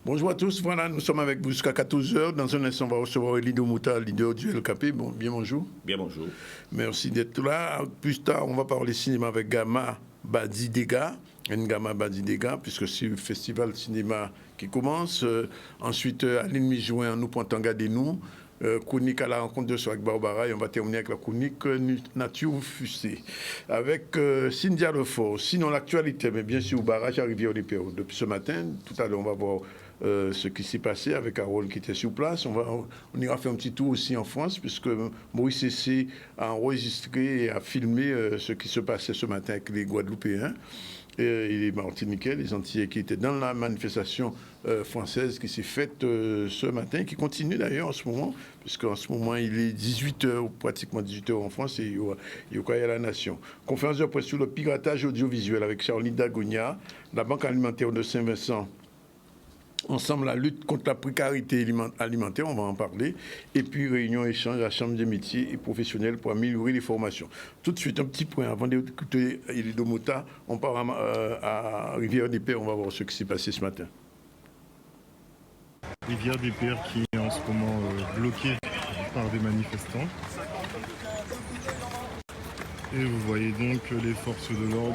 Bonjour à tous, voilà, nous sommes avec vous jusqu'à 14h. Dans un instant, on va recevoir Elido Mouta, leader du LKP. Bon, bien bonjour. Bien bonjour. Merci d'être là. Plus tard, on va parler cinéma avec Gama Badidega, Ngama Badidega, puisque c'est le festival cinéma qui commence. Ensuite, Aline Mijouen, nous prend garder nous. Chronique à la rencontre de soir avec Barbara et on va terminer avec la chronique Nature Fusée avec Cynthia Lefort. Sinon l'actualité, mais bien sûr, barrage à Rivière-des-Pérou. Depuis ce matin, tout à l'heure, on va voir ce qui s'est passé avec Harold qui était sur place. On ira faire un petit tour aussi en France, puisque Maurice Cessé a enregistré et a filmé ce qui se passait ce matin avec les Guadeloupéens. Et les Martiniquais, les Antillais qui étaient dans la manifestation française qui s'est faite ce matin, qui continue d'ailleurs en ce moment, puisqu'en ce moment il est 18h, pratiquement 18h en France, et il y a la Nation. Conférence de presse sur le piratage audiovisuel avec Charlie Dagonia, la Banque alimentaire de Saint-Vincent. Ensemble, la lutte contre la précarité alimentaire, on va en parler. Et puis, réunion échange à la Chambre des métiers et professionnels pour améliorer les formations. Tout de suite, un petit point. Avant d'écouter Elido Mouta, on part à Rivière-des-Pères. On va voir ce qui s'est passé ce matin. Rivière-des-Pères qui est en ce moment bloquée par des manifestants. Et vous voyez donc les forces de l'ordre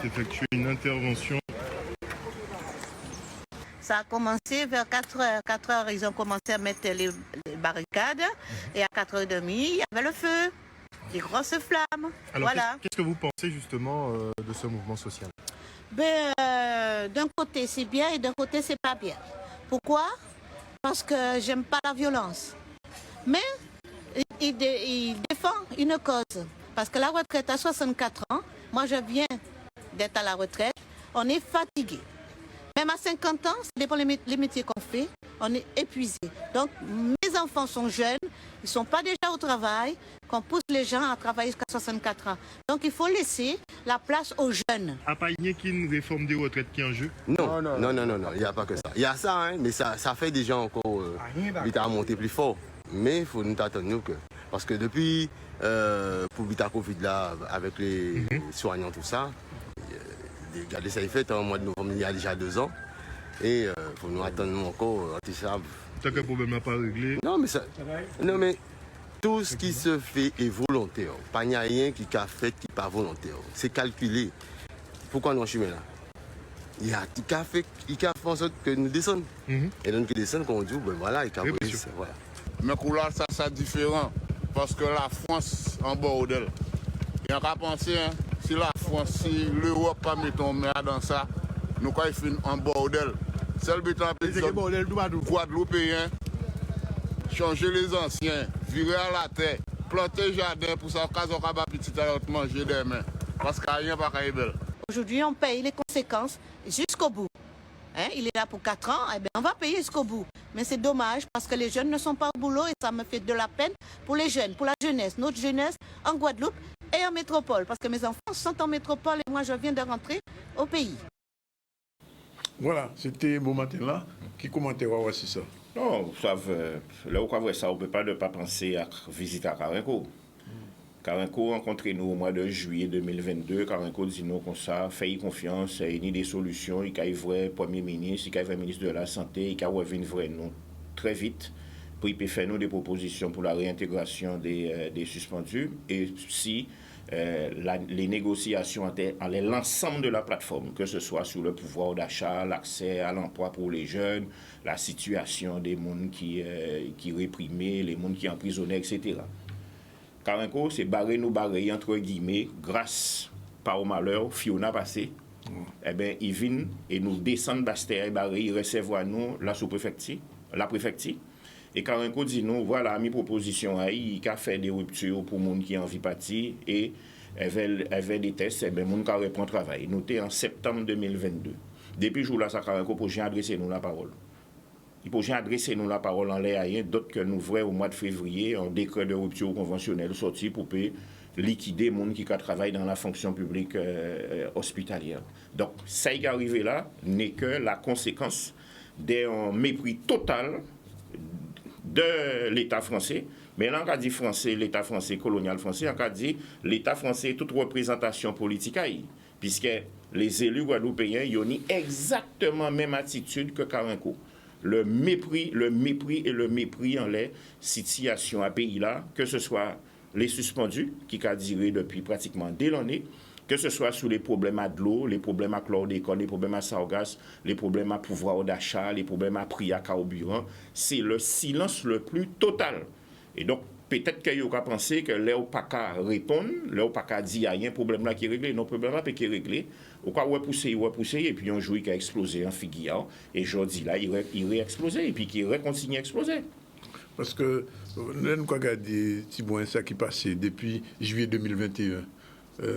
effectuer une intervention. Ça a commencé vers 4h. 4h, ils ont commencé à mettre les barricades. Et à 4h30, il y avait le feu. Des grosses flammes. Alors, voilà. Qu'est-ce que vous pensez justement de ce mouvement social? D'un côté, c'est bien et d'un côté, c'est pas bien. Pourquoi? Parce que j'aime pas la violence. Mais il défend une cause. Parce que la retraite à 64 ans, moi je viens d'être à la retraite, on est fatigué. Même à 50 ans, ça dépend les métiers qu'on fait, on est épuisé. Donc mes enfants sont jeunes, ils ne sont pas déjà au travail, qu'on pousse les gens à travailler jusqu'à 64 ans. Donc il faut laisser la place aux jeunes. À pas qu'il y ait une réforme des retraites qui est en jeu? Non, il n'y a pas que ça. Il y a ça, hein, mais ça fait déjà encore Bita à monter plus fort. Mais il faut nous attendre que. Parce que depuis, pour Bita Covid là, avec les soignants, tout ça, regardez, ça est fait en mois de novembre, il y a déjà 2 ans. Et il faut nous attendre encore. Tant qu'un problème n'a pas réglé. Non, mais tout ce qui se fait est volontaire. Pas n'y a rien qui a fait qui n'est pas volontaire. C'est calculé. Pourquoi nous en chemin là? Il y a qui a fait en sorte que nous descendons. Et donc, nous descendons, qu'on dit, ben voilà, il y a voilà. Mais là, ça c'est différent. Parce que la France en bordel. Il y a qu'à penser, hein, si la France, si l'Europe pas met ton main dans ça, nous quand il fait en bordel. C'est le but en Guadeloupéen, changer les anciens, virer à la terre, planter jardin pour ça qu'on a pas petit à manger des mains. Parce qu'il n'y a rien pas belle. Aujourd'hui, on paye les conséquences jusqu'au bout. Hein, il est là pour 4 ans, eh bien, on va payer jusqu'au bout. Mais c'est dommage parce que les jeunes ne sont pas au boulot et ça me fait de la peine pour les jeunes, pour la jeunesse, notre jeunesse en Guadeloupe et en métropole. Parce que mes enfants sont en métropole et moi je viens de rentrer au pays. Voilà, c'était bon matin là. Qui commentait voici ça? Non, vous savez, là où on voit ça, on ne peut pas ne pas penser à visiter à Carenco. Carenco rencontré nous au mois de juillet 2022. Carenco dit nous comme ça, fait confiance, il y a des solutions, il y a un vrai Premier ministre, il y a un ministre de la Santé, il y a un vrai nous très vite pour faire nous des propositions pour la réintégration des suspendus. Et si les négociations allaient l'ensemble de la plateforme, que ce soit sur le pouvoir d'achat, l'accès à l'emploi pour les jeunes, la situation des gens qui réprimés, les gens qui emprisonnés, etc. Carenco, c'est barré entre guillemets, grâce par au malheur, Fiona passé. Eh bien, ils viennent et nous descendent Bastère et barré, ils reçoivent nous la sous-préfecture, la préfecture. Et Carenco dit nous, voilà, mes propositions, il a fait des ruptures pour les gens qui ont envie de partir et avait des tests, et bien, les gens qui reprend le travail. Nous sommes en septembre 2022. Depuis ce jour-là, Carenco, pour adresser nous la parole. Il faut adresser nous la parole en l'air, d'autres que nous verrons au mois de février, un décret de rupture conventionnelle sorti pour liquider les gens qui travaillent dans la fonction publique hospitalière. Donc, ça qui est arrivé là n'est que la conséquence d'un mépris total de l'État français. Mais là, on a dit français, l'État français, colonial français, on a dit l'État français, toute représentation politique, puisque les élus guadeloupéens, ils ont exactement la même attitude que Karanko. Le mépris en les situations à pays là, que ce soit les suspendus, qui a duré depuis pratiquement dès l'année, que ce soit sous les problèmes à de l'eau, les problèmes à chlordécone, les problèmes à sargasse, les problèmes à pouvoir d'achat, les problèmes à prix à carburant, c'est le silence le plus total. Et donc, peut-être qu'il y a pensé que là, on pas qu'à répondre, là, on pas qu'à dire, il y a un problème là qui est réglé, non, le problème là qui est réglé, on va pousser, et puis un jour, il a explosé en figuier, et aujourd'hui, là, il va exploser, et puis il va continuer à exploser. Parce que, nous avons regardé ça qui passait depuis juillet 2021.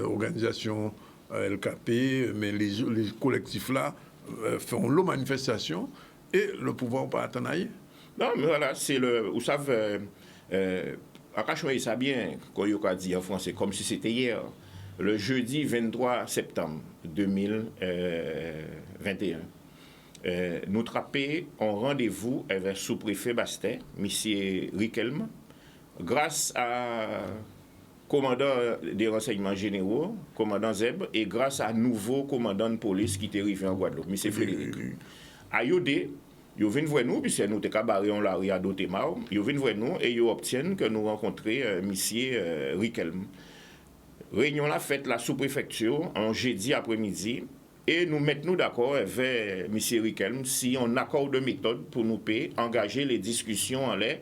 Organisation LKP, mais les collectifs là font l'eau manifestation et le pouvoir pas attendre. Non, mais voilà, c'est le. Vous savez, Akachoua, il sait bien, quand il a dit en français, comme si c'était hier, le jeudi 23 septembre 2021. Nous trappons en rendez-vous avec le sous-préfet Bastet, M. Riquelme, grâce à commandant des renseignements généraux, commandant Zeb, et grâce à nouveau commandant de police qui est arrivé en Guadeloupe, M. Frédéric. À Yodé, ils viennent voir nous, puisque nous sommes cabarés en la rue à Dotemar, ils viennent voir nous et ils obtiennent que nous rencontrions M. Riquelme. Réunion la faite la sous-préfecture en jeudi après-midi et nous mettons d'accord avec M. Riquelme si on accord de méthode pour nous engager les discussions en l'air.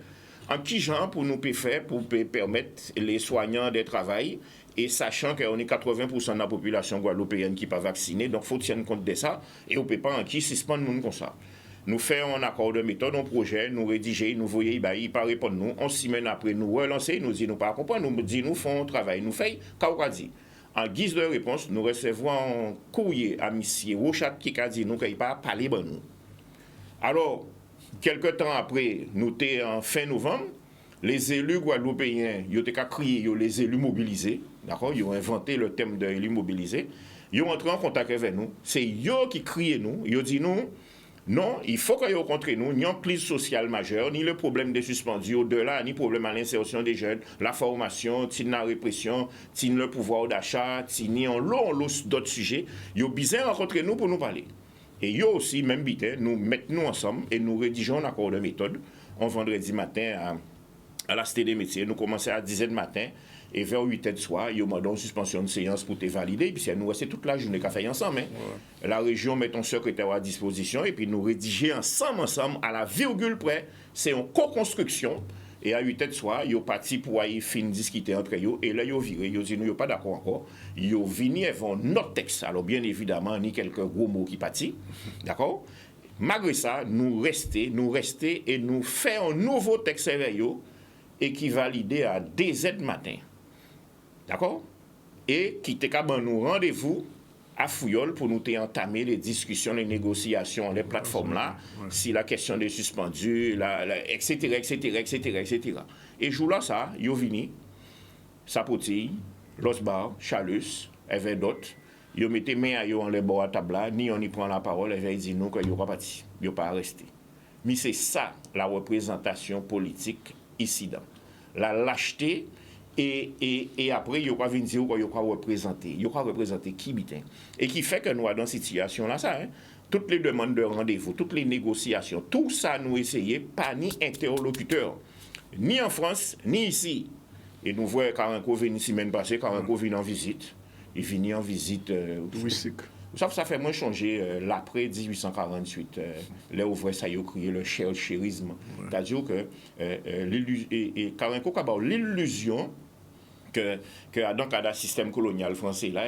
En qui genre pour nous faire pour permettre les soignants de travail et sachant qu'on est 80% de la population guadeloupéenne qui n'est pas vaccinée, donc il faut tenir compte de ça et on ne peut pas en qui suspendre nous comme ça. Nous faisons un accord de méthode, un projet, nous rédiger, nous voyons, il ne pas répondre nous, 11 semaines après nous relancer, nous disons nous pas comprendre, nous disons nous faisons un travail, nous faisons, dit. En guise de réponse, nous recevons un courrier à M. Rochat qui a dit nous qu'il pas parler de nous. Alors, quelque temps après, nous étions en fin novembre, les élus guadeloupéens, ils ont crié les élus mobilisés, d'accord, ils ont inventé le thème de élus mobilisés, ils ont entré en contact avec nous, c'est eux qui crient nous, ils ont dit nous, non, il faut qu'ils rencontrent nous, ni en crise sociale majeure, ni le problème des suspendus au-delà, ni problème à l'insertion des jeunes, la formation, ni la répression, ni le pouvoir d'achat, ni en lot d'autres sujets, ils ont besoin de rencontrer nous pour nous parler. Et ils aussi, même bité, nous mettons nous ensemble et nous rédigeons un accord de méthode. Un vendredi matin à la Cité des métiers, nous commençons à 10h du matin et vers 8h du soir, il y a une suspension de séance pour te valider. Puis nous restons toute la journée qu'à faire ensemble. Hein. Ouais. La région met un secrétaire à disposition et puis nous rédiger ensemble à la virgule près. C'est une co-construction. Et à 8h du soir, ils sont partis pour aller finir discuter entre eux. Et là, ils ont viré. Ils ont dit, nous, ils ne sont pas d'accord encore. Ils ont venu avec notre texte. Alors, bien évidemment, ni quelques gros mots qui partent. D'accord? Malgré ça, nous restons et nous faisons un nouveau texte avec eux et qui validé à 2h du matin. D'accord? Et qui était capable de nous rendez-vous à Fouillol pour nous entamer les discussions, les négociations, les plateformes là, si la question des suspendus, etc. Et jour là, ça, ils sont venus, Sapoti, Losbar, Chalus, et d'autres, ils mettaient main à eux en les bords à table, ni on y prend la parole, et ils disent non, qu'ils n'ont pas parti, ils n'ont pas resté. Mais c'est ça, la représentation politique ici. La lâcheté. Et après, il n'y a pas venir dire qu'il n'y a pas représenter. Il n'y a pas représenter qui bitin. Et qui fait que nous, dans cette situation-là, ça, hein, toutes les demandes de rendez-vous, toutes les négociations, tout ça, nous essayons, pas ni interlocuteur, ni en France, ni ici. Et nous voyons Karanko venir la semaine passée, Karanko vient en visite. Il vient en visite. Ça fait moins changer l'après 1848. Là où ça a créé le chérisme. C'est-à-dire que Karanko a l'illusion que dans le cadre du système colonial français, là,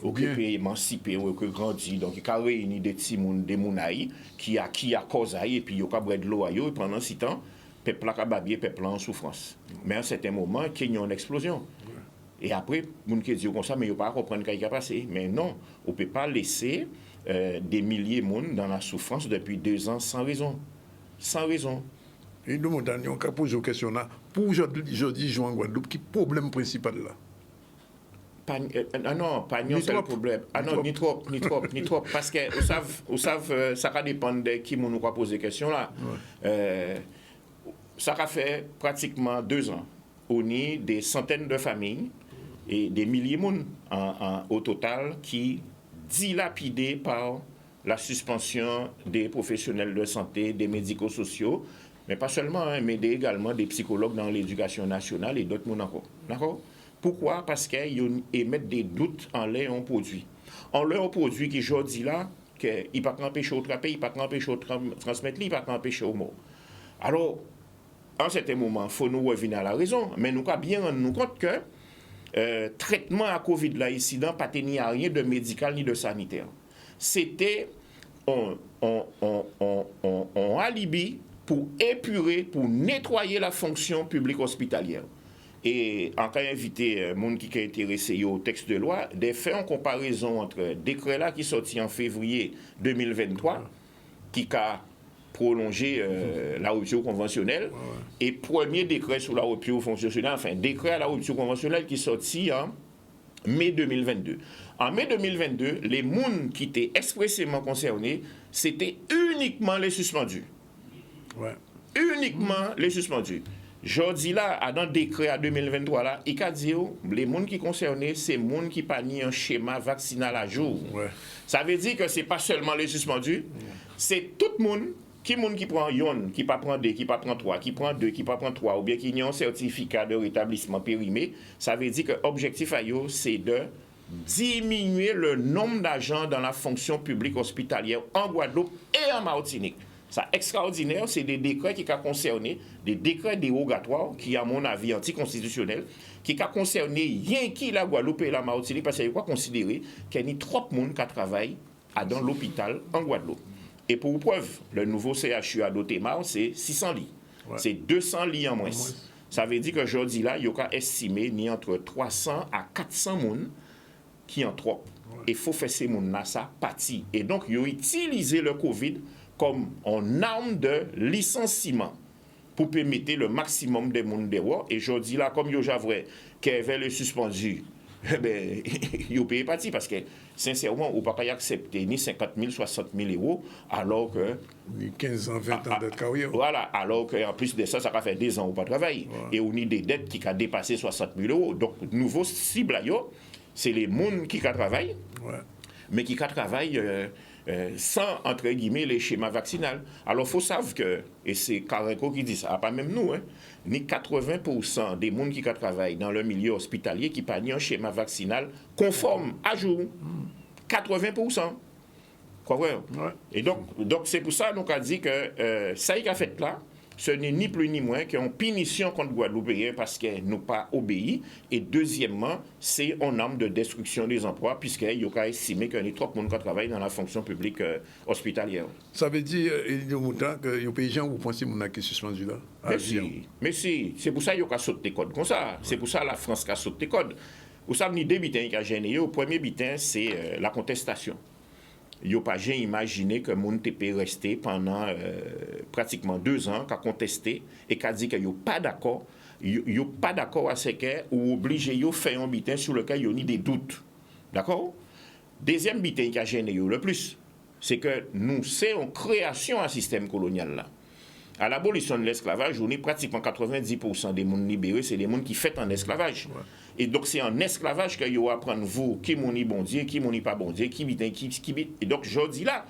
occupé, émancipé, ou grandi, donc il a réuni des petits des mounaïs qui a cause et puis il a de l'eau et pendant 6 ans, le peuple a babillé, le peuple en souffrance. Mais à un certain moment, il y a une explosion. Et après, les gens qui disent comme ça, mais ils ne peuvent pas comprendre ce qui a passé. Mais non, on ne peut pas laisser des milliers de monde dans la souffrance depuis 2 ans sans raison. Sans raison. Et nous, on a posé une question là. Pour aujourd'hui, jouer en Guadeloupe, qui est le problème principal là? Non, pas un seul problème. Ah non, ni trop. Parce que, vous savez, ça va dépendre de qui nous a posé la question là. Ouais. Ça a fait pratiquement 2 ans. On a des centaines de familles et des milliers de monde au total qui dilapidé par la suspension des professionnels de santé, des médico-sociaux, mais pas seulement, hein, mais également des psychologues dans l'éducation nationale et d'autres monde encore. D'accord? Pourquoi? Parce qu'ils émettent des doutes en leur produit. En leur produit qui, aujourd'hui là, qu'il ne peut pas empêcher au trapper, il ne peut pas empêcher au transmettre, il ne peut pas empêcher au mort. Alors, à un certain moment, il faut nous revenir à la raison, mais nous avons bien rendre nous compte que traitement à Covid là ici n'a pas tenu à rien de médical ni de sanitaire. C'était un alibi pour épurer, pour nettoyer la fonction publique hospitalière. Et en cas invité, monde qui est intéressé au texte de loi, des faits en comparaison entre décret là qui sorti en février 2023, qui a prolongé la rupture conventionnelle, et premier décret sur la rupture conventionnelle, enfin décret à la rupture conventionnelle qui sorti en mai 2022. En mai 2022, les gens qui étaient expressément concernés, c'était uniquement les suspendus. Uniquement les suspendus. Jodi là, dans le décret à 2023, là, il a dit les gens qui sont concernés, c'est les gens qui n'ont pas mis un schéma vaccinal à jour. Ça veut dire que ce n'est pas seulement les suspendus, c'est tout le monde qui prend yon, qui ne prend 2, qui ne prend 3, qui prend 2, qui ne prend 3, ou bien qui a un certificat de rétablissement périmé. Ça veut dire que l'objectif c'est de diminuer le nombre d'agents dans la fonction publique hospitalière en Guadeloupe et en Martinique. Ça extraordinaire, c'est des décrets qui ont concerné, des décrets dérogatoires qui, à mon avis, anticonstitutionnels, qui ont concerné rien qui la Guadeloupe et la Martinique, parce qu'il faut considérer qu'il y a trop de monde qui travaille dans l'hôpital en Guadeloupe. Et pour preuve, le nouveau CHU à Dotemar, c'est 600 lits. C'est 200 lits en moins. Ça veut dire qu'aujourd'hui, là, il y a estimé ni entre 300 à 400 personnes qui en trop. Et il faut faire ces gens-là, ça partie. Et donc, ils ont utilisé le Covid comme une arme de licenciement pour permettre le maximum de monde dehors. Et je dis là, comme j'avais qu'il y avait le suspendu, ils ont payé parti parce que, sincèrement, on ne peut pas y accepter ni 50 000, 60 000 euros, alors que... Ni 15 ans, 20 ans de carrière. Voilà, alors qu'en plus de ça, ça va faire 2 ans où pas travailler. Et on a des dettes qui ont dépassé 60 000 euros. Donc, nouveau cible, c'est les gens qui travaillent, mais qui travaillent... sans, entre guillemets, les schémas vaccinaux. Alors, il faut savoir que, et c'est Karenko qui dit ça, pas même nous, ni 80% des gens qui travaillent dans le milieu hospitalier qui n'ont pas un schéma vaccinal conforme à jour. 80%. Quoi, et donc c'est pour ça qu'on a dit que ça y a fait là, ce n'est ni plus ni moins qu'une punition contre Guadeloupéens parce qu'elle n'a pas obéi. Et deuxièmement, c'est une arme de destruction des emplois puisqu'il y a estimé qu'il y a trop de monde qui travaille dans la fonction publique hospitalière. Ça veut dire, que les pays gens, vous pensez que c'est suspendu là? Mais si, c'est pour ça qu'il y a sauté des codes comme ça. C'est pour ça que la France a sauté des codes. Vous savez, il y a deux bitins qui ont gêné. Le premier bitin, c'est la contestation. Il n'y a pas imaginé que mon TP resté pendant pratiquement 2 ans, qui a contesté et qui a dit qu'il n'y a pas d'accord. Il n'y a pas d'accord à ce qu'il ou obligé de faire un bitin sur lequel il y a des doutes. D'accord? Deuxième bitin qui a gêné le plus, c'est que nous, c'est une création à système colonial là. À l'abolition de l'esclavage, on est pratiquement 90% des gens libérés, c'est des gens qui font en esclavage. Et donc, c'est en esclavage que vous apprenez, vous, qui est bon Dieu, qui n'est pas bon Dieu, qui vit, qui vit. Et donc, je dis là,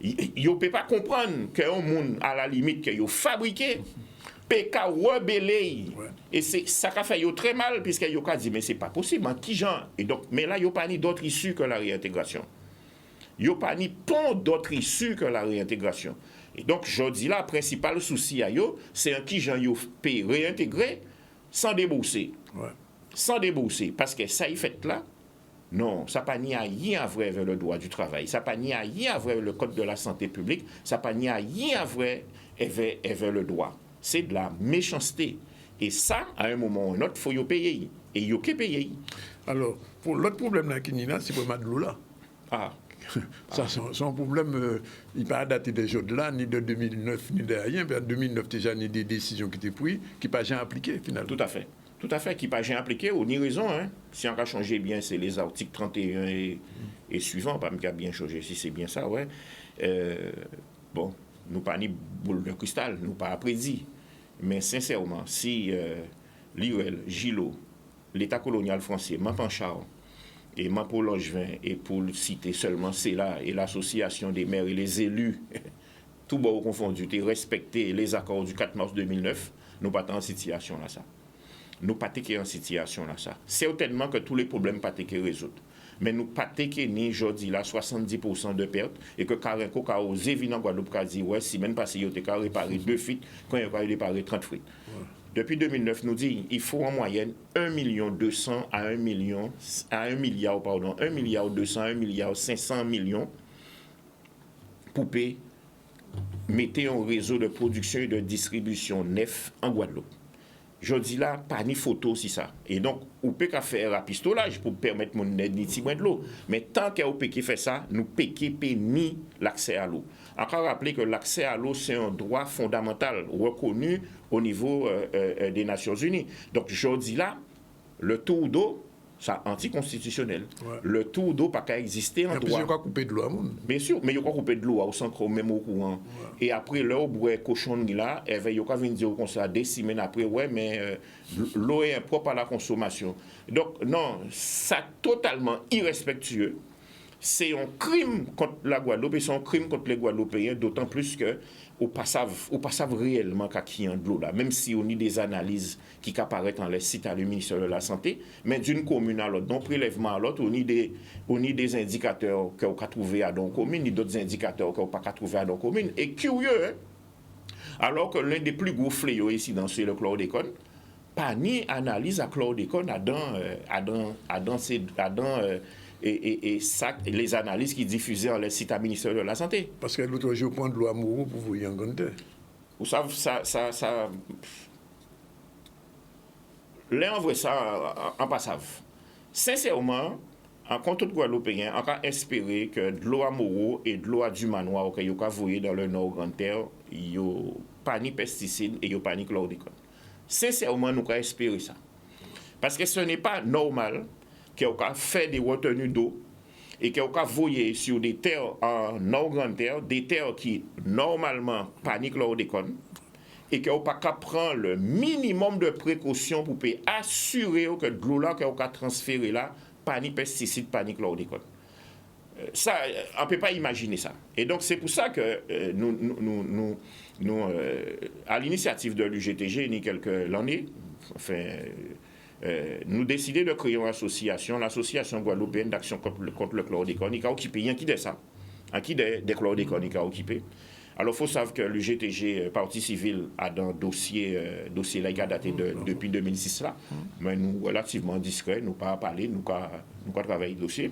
vous ne pouvez pas comprendre qu'un monde, à la limite, que vous fabriquez, peut rebeller. Et c'est ça qui a fait très mal, puisque vous avez dit, mais ce n'est pas possible, qui genre? Et donc, mais là, il n'y a pas ni d'autre issue que la réintégration. Il n'y a pas ni pont d'autre issue que la réintégration. Et donc, je dis là, le principal souci à eux, c'est un qui j'en peut réintégrer sans débourser. Sans débourser. Parce que ça y fait là, non, ça n'a pas ni à rien à voir avec le droit du travail. Ça n'a pas ni à rien à voir avec le code de la santé publique. Ça n'a pas ni à rien à voir avec le droit. C'est de la méchanceté. Et ça, à un moment ou un autre, il faut y payer. Et il y a payer. Alors, pour l'autre problème là, c'est pour Madlou là. Ça, c'est un problème, il n'a pas daté des jours de là, ni de 2009, ni de rien. En 2009, déjà, il y a des décisions qui étaient prises, qui n'ont pas jamais appliquées, finalement. Tout à fait. Tout à fait, qui n'ont pas jamais appliqué, ou ni raison. Hein. Si on a changé bien, c'est les articles 31 et suivants, pas même bien changé, si c'est bien ça, ouais. Bon, nous pas ni boule de cristal, nous pas apprédit. Mais sincèrement, si l'IOL, Gilo, l'État colonial français, Mapan Charles, et Mampo Langevin, et pour le citer seulement, c'est là, et l'association des maires et les élus, tout bon confondu, et respecter les accords du 4 mars 2009, nous pas en situation là ça. Nous pas en situation là ça. Certainement que tous les problèmes pas résoudre. Mais nous pas ni aujourd'hui là 70% de pertes et que Karenko a osé venir en Guadeloupe a dit ouais si même passé il a réparé 2 fuites quand il a réparé 30 fuites. Ouais. Depuis 2009 nous dit il faut en moyenne 1,2 million à 1 milliard 200 1 milliard 500 millions pour payer mettre un réseau de production et de distribution neuf en Guadeloupe. Je dis là, pas ni photo si ça. Et donc, on peut faire un pistolage pour permettre mon aide ni de l'eau. Mais tant qu'on peut faire ça, nous ne ni l'accès à l'eau. Encore rappeler que l'accès à l'eau, c'est un droit fondamental reconnu au niveau des Nations Unies. Donc, je dis là, le tour d'eau, c'est anticonstitutionnel. Ouais. Le tour d'eau n'a pas existé en droit. Il n'y a pas coupé de l'eau à monde. Bien sûr, mais il n'y a pas coupé de l'eau au centre, même au courant. Ouais. Et après, là, au bout de cochon là, il y a pas dire comme ça, des semaines après, ouais, mais l'eau est impropre à la consommation. Donc, non, c'est totalement irrespectueux. C'est un crime contre la Guadeloupe et c'est un crime contre les Guadeloupéens, d'autant plus que au passage réellement qu'il y a de l'eau là, même si on a des analyses qui apparaissent dans les sites à le ministère de la Santé, mais d'une commune à l'autre, d'un prélèvement à l'autre, on a des indicateurs qu'on peut trouver à dans commune, et d'autres indicateurs qu'on peut pas trouver à dans commune. Et curieux, hein? Alors que l'un des plus gros fléaux ici dans le chlordécone, pas ni analyse à chlordécone et ça, les analyses qui diffusaient dans les sites à ministère de la Santé. Parce que l'autre jour, prendre de l'eau amoureux pour vous y engager. Vous savez, ça là, on voit ça en passave. Sincèrement, en contre de Guadeloupéen, on a espéré que de l'eau amoureux et de l'eau à du manoir que vous voyez dans le Nord Grande Terre, il n'y a pas ni pesticides et il n'y a pas ni chlordécone. Sincèrement, nous avons espéré ça. Parce que ce n'est pas normal qu'on a fait des retenues d'eau et qu'on a voyé sur des terres en Nord Grande Terre, des terres qui normalement pas ni chlordécone, et qu'on n'a pas prendre le minimum de précautions pour assurer que de l'eau là qu'on a transféré là, pas ni pesticides, pas ni chlordécone. Ça, on ne peut pas imaginer ça. Et donc, c'est pour ça que nous à l'initiative de l'UGTG, il y a quelques années, nous décidons de créer une association, l'association guadeloupéenne d'action contre le chlordécone. Il a occupé, il y a qui de ça? Qui des chlordécones il a occupé? Alors, il faut savoir que l'UGTG, partie civile, a un dossier là, qui a daté depuis 2006 là. Mais nous, relativement discrets, nous pas parler, nous pas travailler le dossier.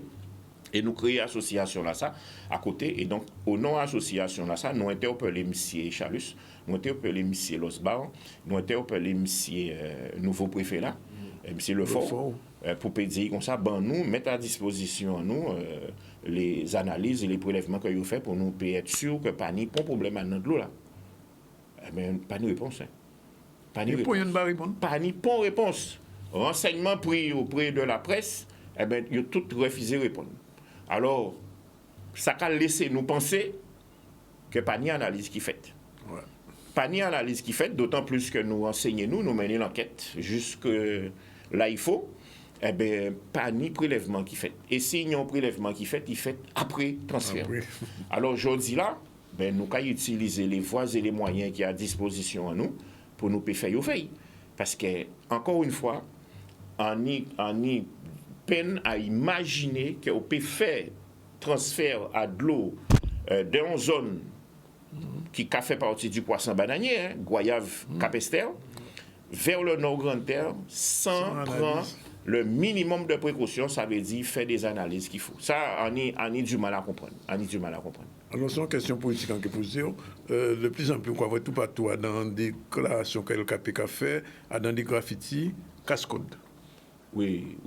Et nous créons l'association là, ça, à côté. Et donc, au nom de l'association là, ça, nous interpellons M. Chalus, nous interpellons M. Losbar, nous interpellons M. nouveau préfet là, M. Lefort, pour dire comme ça, nous mettre à disposition nous les analyses et les prélèvements que vous faites pour nous être sûrs que pas ni bon problème à notre l'eau là. Mais pas de réponse. Hein. Pas de réponse. Pas ni bon réponse. Renseignements pris auprès de la presse, ils ont tout refusé de répondre. Alors, ça a laissé nous penser que pas ni analyse qui fait. Ouais. Pas ni analyse qui fait, d'autant plus que nous enseignons, nous menons l'enquête jusque là il faut. Pas ni prélèvement qui fait. Et s'il y a un prélèvement qui fait, il fait après transfert. Ah, oui. Alors aujourd'hui là, nous allons utiliser les voies et les moyens qui sont à disposition à nous pour nous faire veille. Parce que, encore une fois, on y peine à imaginer qu'on peut faire transfert à de l'eau dans une zone qui fait partie du poisson bananier, Goyave, Capester, vers le Nord Grande Terre, sans prendre le minimum de précautions, ça veut dire faire des analyses qu'il faut. Ça, on est du mal à comprendre. Alors, c'est une question politique en question. De plus en plus, on voit tout partout, dans des déclarations que le KPK a fait, dans des graffitis, casse-code. Oui.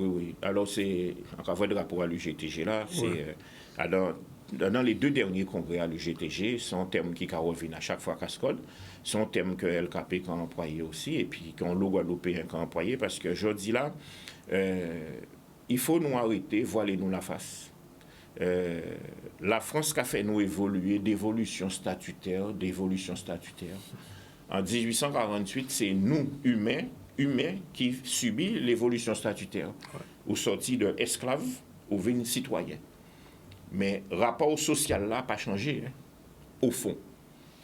Alors, c'est, encore vrai, le rapport à l'UGTG là, c'est dans les 2 derniers congrès à l'UGTG, c'est un terme qui revient à chaque fois casse-code. C'est un terme que LKP a employé aussi, et puis qu'on le Guadeloupéen a employé, parce que je dis là, il faut nous arrêter, voiler-nous la face. La France qui a fait nous évoluer d'évolution statutaire. En 1848, c'est nous, humains, qui subit l'évolution statutaire. Au sorti de esclaves, ou vin citoyen. Mais le rapport social là n'a pas changé, hein, au fond,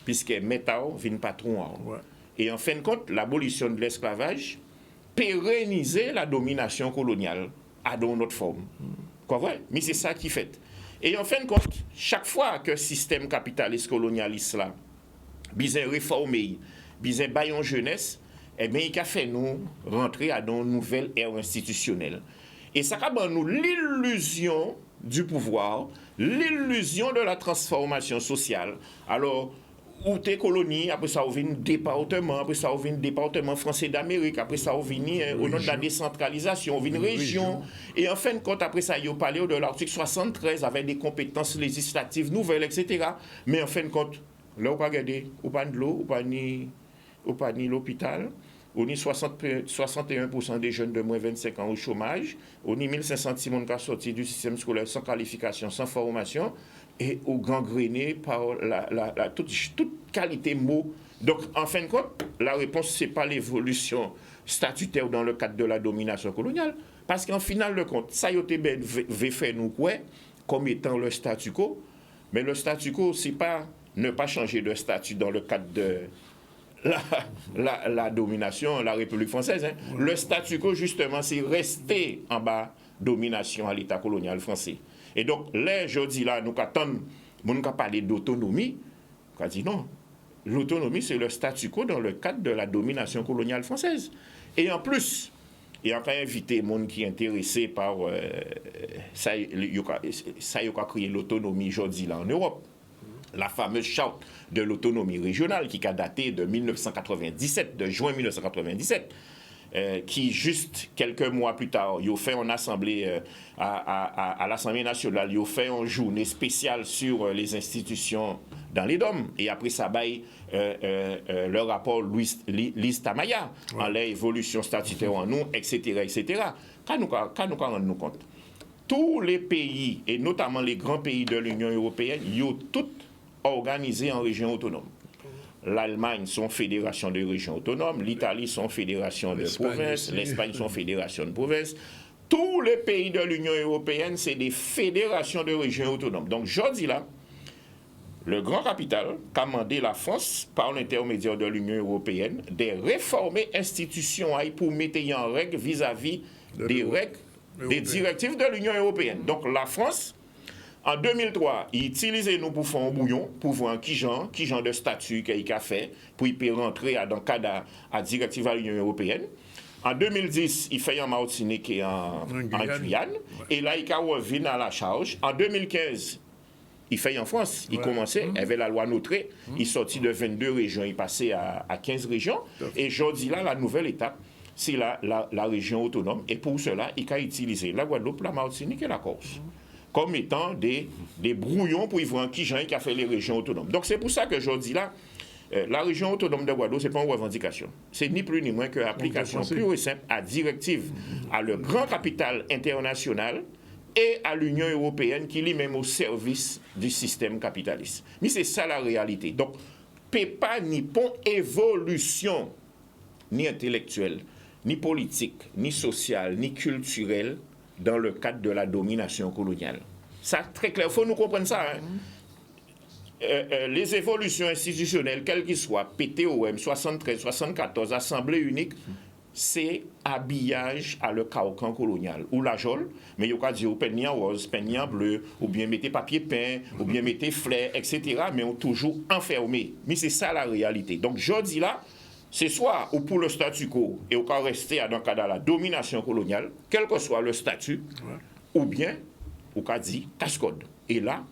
puisque Métao vient patron. Ouais. Et en fin de compte, l'abolition de l'esclavage pérennisait la domination coloniale à dans notre forme. Quoi vrai? Mais c'est ça qui fait. Et en fin de compte, chaque fois que le système capitaliste colonialiste là, besoin réformer, besoin bailler en jeunesse, eh bien, il a fait nous rentrer à une nouvelle ère institutionnelle. Et ça a nous l'illusion du pouvoir, l'illusion de la transformation sociale. Alors, ou tes colonies, après ça, on vient département, après ça, on vient département français d'Amérique, après ça, on vient au nom de la décentralisation, on vient région. Et en fin de compte, après ça, il a parlé de l'article 73 avec des compétences législatives nouvelles, etc. Mais en fin de compte, là, on va regarder, ou pas de l'eau, ou pas ni l'hôpital, on a 61% des jeunes de moins de 25 ans au chômage, on a 1500 personnes qui sont sortis du système scolaire sans qualification, sans formation, et au gangréné par toute qualité mot. Donc, en fin de compte, la réponse, ce n'est pas l'évolution statutaire dans le cadre de la domination coloniale, parce qu'en final de compte, ça y a fait nous quoi, comme étant le statu quo, mais le statu quo, ce n'est pas ne pas changer de statut dans le cadre de la domination, la République française. Hein. Le statu quo, justement, c'est rester en bas domination à l'État colonial français. Et donc, là, je dis là, nous attendons, nous parler d'autonomie, on dit non. L'autonomie, c'est le statu quo dans le cadre de la domination coloniale française. Et en plus, il y a invité les gens qui sont intéressés par ça, il a créé l'autonomie aujourd'hui là en Europe. La fameuse charte de l'autonomie régionale qui a daté de 1997, de juin 1997, qui juste quelques mois plus tard, il a fait en assemblée à l'Assemblée nationale, il a fait une journée spéciale sur les institutions dans les DOM. Et après ça, le rapport Lise Tamaya, en l'évolution statutaire en nous, etc., etc. Quand nous rendons compte, tous les pays, et notamment les grands pays de l'Union européenne, ils ont tous organisés en régions autonomes. L'Allemagne sont fédération de régions autonomes, l'Italie sont fédération de provinces, l'Espagne sont fédération de provinces. Tous les pays de l'Union européenne, c'est des fédérations de régions autonomes. Donc, je dis là, le grand capital a demandé la France, par l'intermédiaire de l'Union européenne, de réformer institutions pour mettre en règle vis-à-vis des règles, des directives de l'Union européenne. Donc, la France, en 2003, il utilisait nous pour faire un bouillon, pour voir qui genre de statut qu'il a fait, pour y rentrer dans le cadre à directive de l'Union européenne. En 2010, il fait en Martinique et en Guyane. Et là, il a revenu à la charge. En 2015, il fait en France. Il commençait, il avait la loi Notré. Il sortit de 22 régions, il passait à 15 régions. Et aujourd'hui, là, la nouvelle étape, c'est la région autonome. Et pour cela, il a utilisé la Guadeloupe, la Martinique et la Corse comme étant des brouillons pour y voir qui a fait les régions autonomes. Donc c'est pour ça que je dis là, la région autonome de Guadeloupe, ce n'est pas une revendication. C'est ni plus ni moins que l'application pure et simple à directive, à le grand capital international et à l'Union européenne qui est même au service du système capitaliste. Mais c'est ça la réalité. Donc, pas ni pont évolution, ni intellectuelle, ni politique, ni sociale, ni culturelle, dans le cadre de la domination coloniale. Ça, très clair, il faut nous comprendre ça. Hein? Les évolutions institutionnelles, quelles qu'elles soient, PTOM, 73, 74, Assemblée unique, c'est habillage à le carcan colonial. Ou la jole, mais il y a dire ou peigner en rose, peigner en bleu, ou bien mettez papier peint, ou bien mettez fleurs, etc. Mais on toujours enfermé. Mais c'est ça la réalité. Donc, je dis là, c'est soit ou pour le statu quo et au cas rester dans le cadre de la domination coloniale, quel que soit le statut, ou bien au cas dit casse-code. Et là,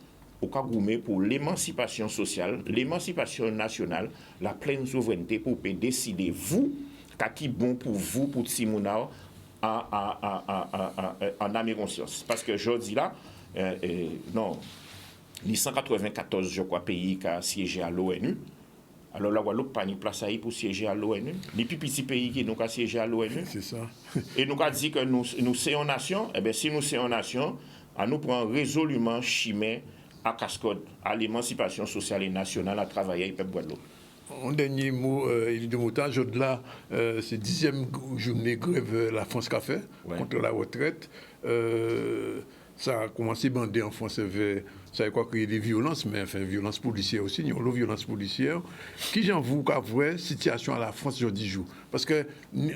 au cas gourmet pour l'émancipation sociale, l'émancipation nationale, la pleine souveraineté pour décider vous, qui bon pour vous, pour Timounao, en âme et conscience. Parce que je dis là, non, les 194, je crois, pays qui a siégé à l'ONU. Alors la Guadeloupe n'a pas de place pour siéger à l'ONU. Les plus petits pays qui nous ont siégé à l'ONU. C'est ça. Et nous avons dit que nous sommes une nation. Eh bien, si nous sommes une nation, nous prenons résolument chimé à cascode, à l'émancipation sociale et nationale à travailler avec le peuple Guadeloupe. Un dernier mot, il de montage, au-delà, c'est 10e journée grève la France qu'a fait contre la retraite. ça a commencé à bander en France vers, ça a quoi créer des violences, mais enfin, violences policières aussi, il y a une violence policière. Qui j'en vous qu'à voir situation à la France aujourd'hui jour? Parce que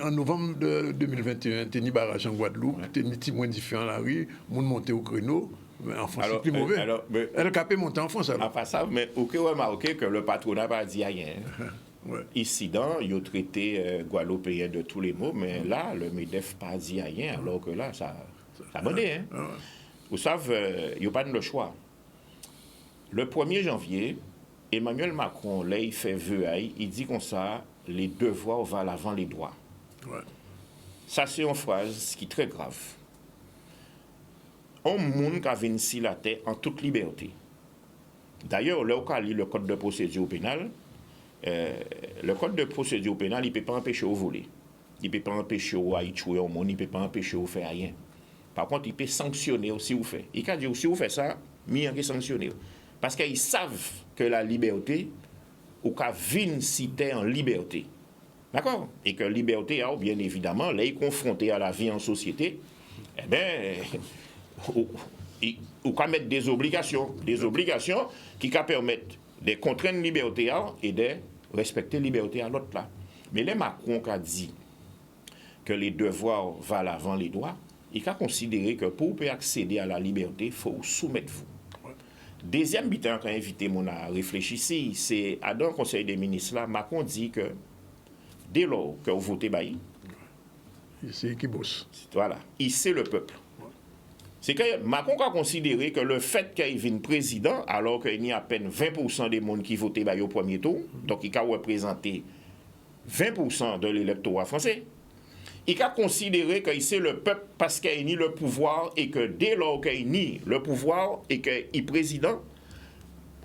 en novembre de 2021, t'es ni barrage en Guadeloupe, t'es ni petit moins différent à la rue, monde monté au créneau. Mais en France, c'est plus mauvais. Elle a capé monter en France. Alors. À part ça, mais ok, ouais, remarqué que le patronat n'a pas dit rien. Ouais. Ici, il a traité Guadeloupéen de tous les mots, mais là, le MEDEF n'a pas dit rien, alors que là, ça a bandé. Hein. Ouais. Vous savez, il n'y a pas de choix. Le 1er janvier, Emmanuel Macron, là, il fait vœu, il dit comme ça, les devoirs valent avant les droits. Ouais. Ça, c'est une phrase qui est très grave. Un monde qui a ici la terre en toute liberté. D'ailleurs, là, on a lu le code de procédure pénale. Le code de procédure pénale, il ne peut pas empêcher de voler. Il ne peut pas empêcher de tuer au monde, il ne peut pas empêcher de faire rien. Par contre, il peut sanctionner aussi vous faites. Il peut dire si vous faites ça, il peut sanctionner. Parce qu'ils savent que la liberté, ou qu'à vivre si t'es en liberté. D'accord? Et que liberté, bien évidemment, là, il est confronté à la vie en société, eh bien, ou qu'à mettre des obligations qui permettent de contraindre la liberté et de respecter la liberté à l'autre là. Mais les Macron qui a dit que les devoirs valent avant les droits, il a considéré que pour accéder à la liberté, il faut soumettre vous. Deuxième bitan qui a invité mon à réfléchir ici, c'est à dans le Conseil des ministres là, Macron dit que dès lors que vous votez bailli, c'est qui bosse. Voilà, il sait le peuple. C'est que Macron a considéré que le fait qu'il vienne président, alors qu'il y a à peine 20% des gens qui votaient au premier tour, donc il a représenté 20% de l'électorat français, il a considéré qu'il c'est le peuple parce qu'il a ni le pouvoir et que dès lors qu'il a ni le pouvoir et qu'il est président,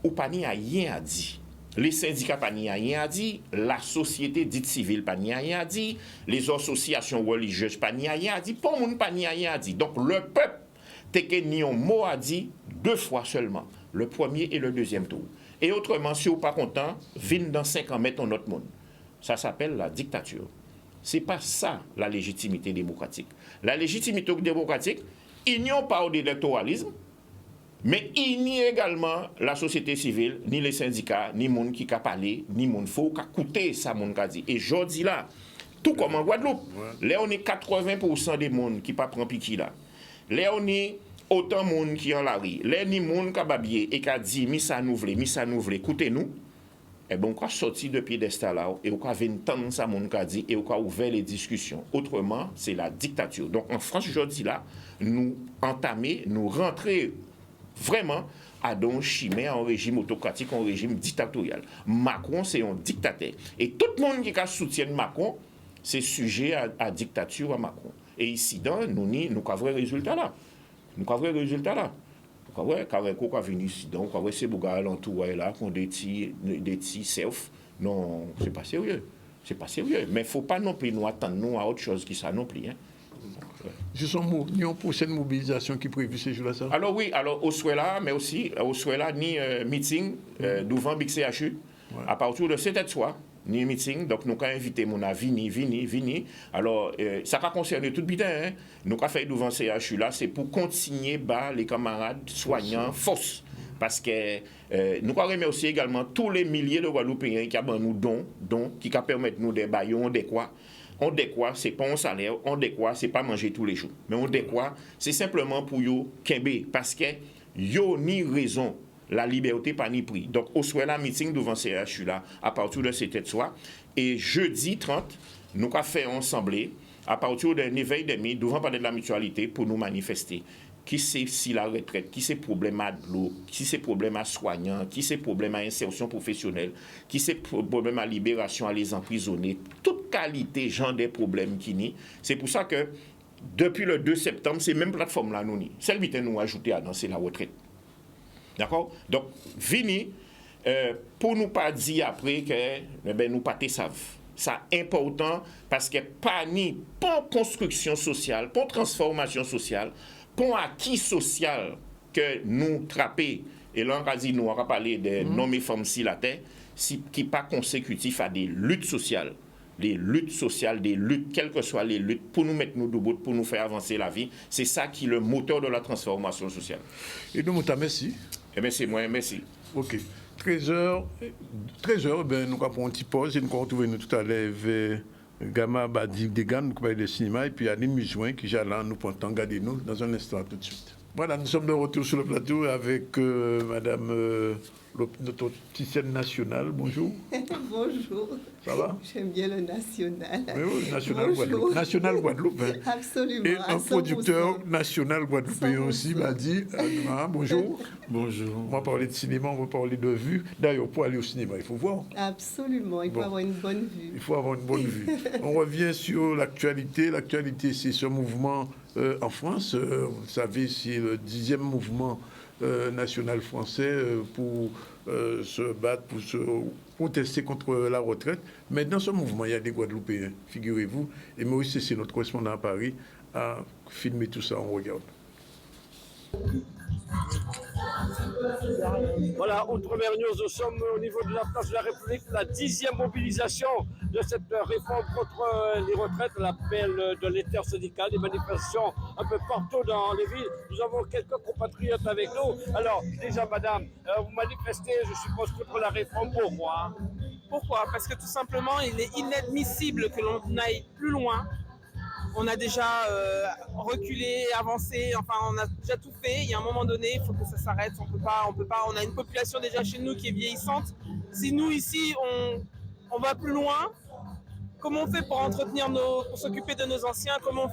ou pas ni rien à dire. Les syndicats pas ni rien à dire, la société dite civile pas ni rien à dire, les associations religieuses pas ni rien à dire, pour le monde pas ni rien à dire. Donc le peuple t'es que ni un mot à dire 2 fois seulement, le premier et le deuxième tour. Et autrement, si vous n'êtes pas content, viens dans 5 ans mettre un autre monde. Ça s'appelle la dictature. Ce n'est pas ça la légitimité démocratique. La légitimité démocratique, il n'y a pas d'électoralisme, mais il n'y a également la société civile, ni les syndicats, ni les gens qui ont parlé, ni les gens qui ont écouté ça, mon cas dit. Et je dis là, tout comme en Guadeloupe, là on est 80% des gens qui ne prennent pas piquet là. Là on est autant de gens qui ont la rue. Là ni gens qui ont babillé et qui ont dit, mi ça nous voulait, écoutez-nous. Et bien, on a sorti de piédestal là, et on a vu entendre ça, mon cas dit, et on a ouvert les discussions. Autrement, c'est la dictature. Donc, en France, aujourd'hui, là, nous entamer, nous rentrer vraiment à un chimère, un régime autocratique, un régime dictatorial. Macron, c'est un dictateur. Et tout le monde qui soutient Macron, c'est sujet à dictature à Macron. Et ici, nous avons un résultat là. Nous avons un résultat là. Ouais, car on a venu ici, donc on a ces bougas l'entour là, qu'on des petits self. Non, c'est pas sérieux. C'est pas sérieux. Mais il ne faut pas non plus nous attendre à autre chose que ça non plus. Hein. Juste un mot, il y a une prochaine mobilisation qui est prévue ces jours-là, ça? Alors oui, alors au Souela, mais aussi au Souela, ni meeting devant Big CHU, à partir de 7h de soir. Ni meeting, donc nous avons invité mon vini. Alors, ça va concerner tout le bidin. Hein. Nous avons fait devant CHU là, c'est pour continuer les camarades soignants fausses. Parce que nous avons remercié également tous les milliers de Guadeloupéens qui ont nous dons, qui permettent nous de bailler, on décroît. On décroît, c'est pas un salaire, on décroît, c'est pas manger tous les jours. Mais on décroît, c'est simplement pour yo kembe, parce que yo ni raison. La liberté pas ni prix. Donc, au soir, la meeting devant CHU là, à partir de 7h de soir. Et jeudi 30, nous avons fait un assemblée à partir de 9h30 devant parler de la mutualité pour nous manifester. Qui c'est si la retraite, qui c'est problème à l'eau, qui c'est problème à soignants, qui c'est problème à insertion professionnelle, qui c'est problème à libération à les emprisonnés. Toute qualité, genre des problèmes qui n'y. C'est pour ça que depuis le 2 septembre, ces mêmes plateformes là, nous, celle qui nous ajouté à danser la retraite. D'accord? Donc, vini, pour nous pas dire après que nous pas te savent. Ça important parce que pas ni pour construction sociale, pour transformation sociale, pour acquis social que nous trapper, et là on a dit, nous on va parler de nommer femmes si la terre, qui pas consécutif à des luttes sociales. les luttes sociales, des luttes, quelles que soient les luttes, pour nous mettre nous debout, pour nous faire avancer la vie. C'est ça qui est le moteur de la transformation sociale. Et nous, merci. Eh bien, c'est moi, merci. OK. 13h, ben, nous avons un petit pause et nous allons retrouver nous tout à l'heure avec Gama Badi Dega, nous parlons de cinéma, et puis Aline Mijouen qui est là, nous pour garder nous dans un instant tout de suite. Voilà, nous sommes de retour sur le plateau avec Madame notre opticienne nationale. Bonjour. Bonjour. Ça va? J'aime bien le national. Oui, national Guadeloupe. National Guadeloupe. Hein. Absolument. Et un producteur national guadeloupéen 100%. aussi m'a dit bonjour. Bonjour. On va parler de cinéma, on va parler de vue. D'ailleurs, pour aller au cinéma, il faut voir. Absolument. Il faut avoir une bonne vue. Il faut avoir une bonne vue. On revient sur l'actualité. L'actualité, c'est ce mouvement en France. Vous savez, c'est le 10e mouvement national français pour se battre, pour se protester contre la retraite. Mais dans ce mouvement, il y a des Guadeloupéens, figurez-vous. Et Maurice, c'est notre correspondant à Paris, a filmé tout ça. On regarde. Voilà, Outre-mer News, nous sommes au niveau de la place de la République, la 10e mobilisation de cette réforme contre les retraites, l'appel de l'intersyndical, des manifestations un peu partout dans les villes. Nous avons quelques compatriotes avec nous. Alors, déjà, madame, vous manifestez, je suppose, contre la réforme. Pourquoi? Pourquoi? Parce que tout simplement, il est inadmissible que l'on aille plus loin. On a déjà reculé, avancé, enfin on a déjà tout fait. Il y a un moment donné, il faut que ça s'arrête. On peut pas. On a une population déjà chez nous qui est vieillissante. Si nous ici on va plus loin, comment on fait pour pour s'occuper de nos anciens? Comment on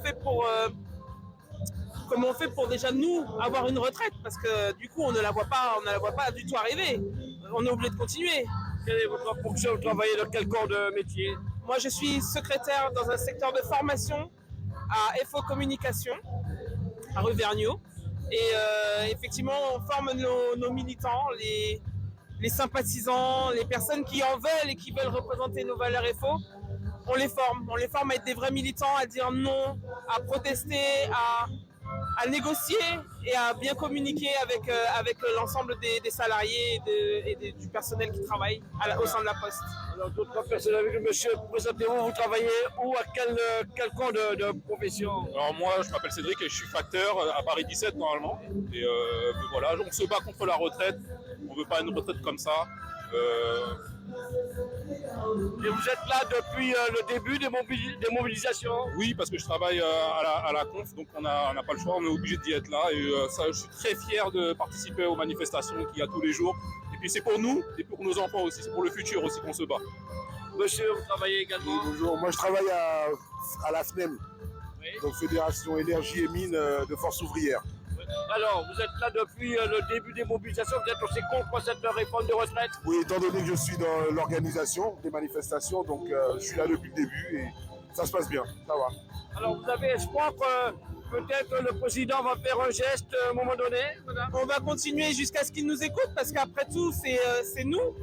fait pour déjà nous avoir une retraite? Parce que du coup on ne la voit pas du tout arriver. On est obligé de continuer. Quelle est votre fonction? Vous travaillez dans quel corps de métier? Moi je suis secrétaire dans un secteur de formation à FO Communication, à rue Vergniaud. Et effectivement, on forme nos militants, les sympathisants, les personnes qui en veulent et qui veulent représenter nos valeurs FO. On les forme à être des vrais militants, à dire non, à protester, à négocier et à bien communiquer avec l'ensemble des salariés et du personnel qui travaille au sein de la Poste. Alors, d'autres personnes avec le monsieur, présentez-vous, vous travaillez où, à quel camp de profession? Alors moi, je m'appelle Cédric et je suis facteur à Paris 17 normalement. Et voilà, on se bat contre la retraite. On ne veut pas une retraite comme ça. Et vous êtes là depuis le début des mobilisations? Oui, parce que je travaille à la conf, donc on n'a pas le choix, on est obligé d'y être là. Et ça, je suis très fier de participer aux manifestations qu'il y a tous les jours. Et puis c'est pour nous et pour nos enfants aussi, c'est pour le futur aussi qu'on se bat. Monsieur, vous travaillez également? Oui, bonjour, moi je travaille à la FNEM, oui. Donc Fédération Énergie et Mines de Force Ouvrière. Alors, vous êtes là depuis le début des mobilisations, vous êtes aussi contre cette réforme de retraite? Oui, étant donné que je suis dans l'organisation des manifestations, donc je suis là depuis le début et ça se passe bien, ça va. Alors, vous avez espoir que peut-être le président va faire un geste à un moment donné? On va continuer jusqu'à ce qu'il nous écoute, parce qu'après tout, c'est nous,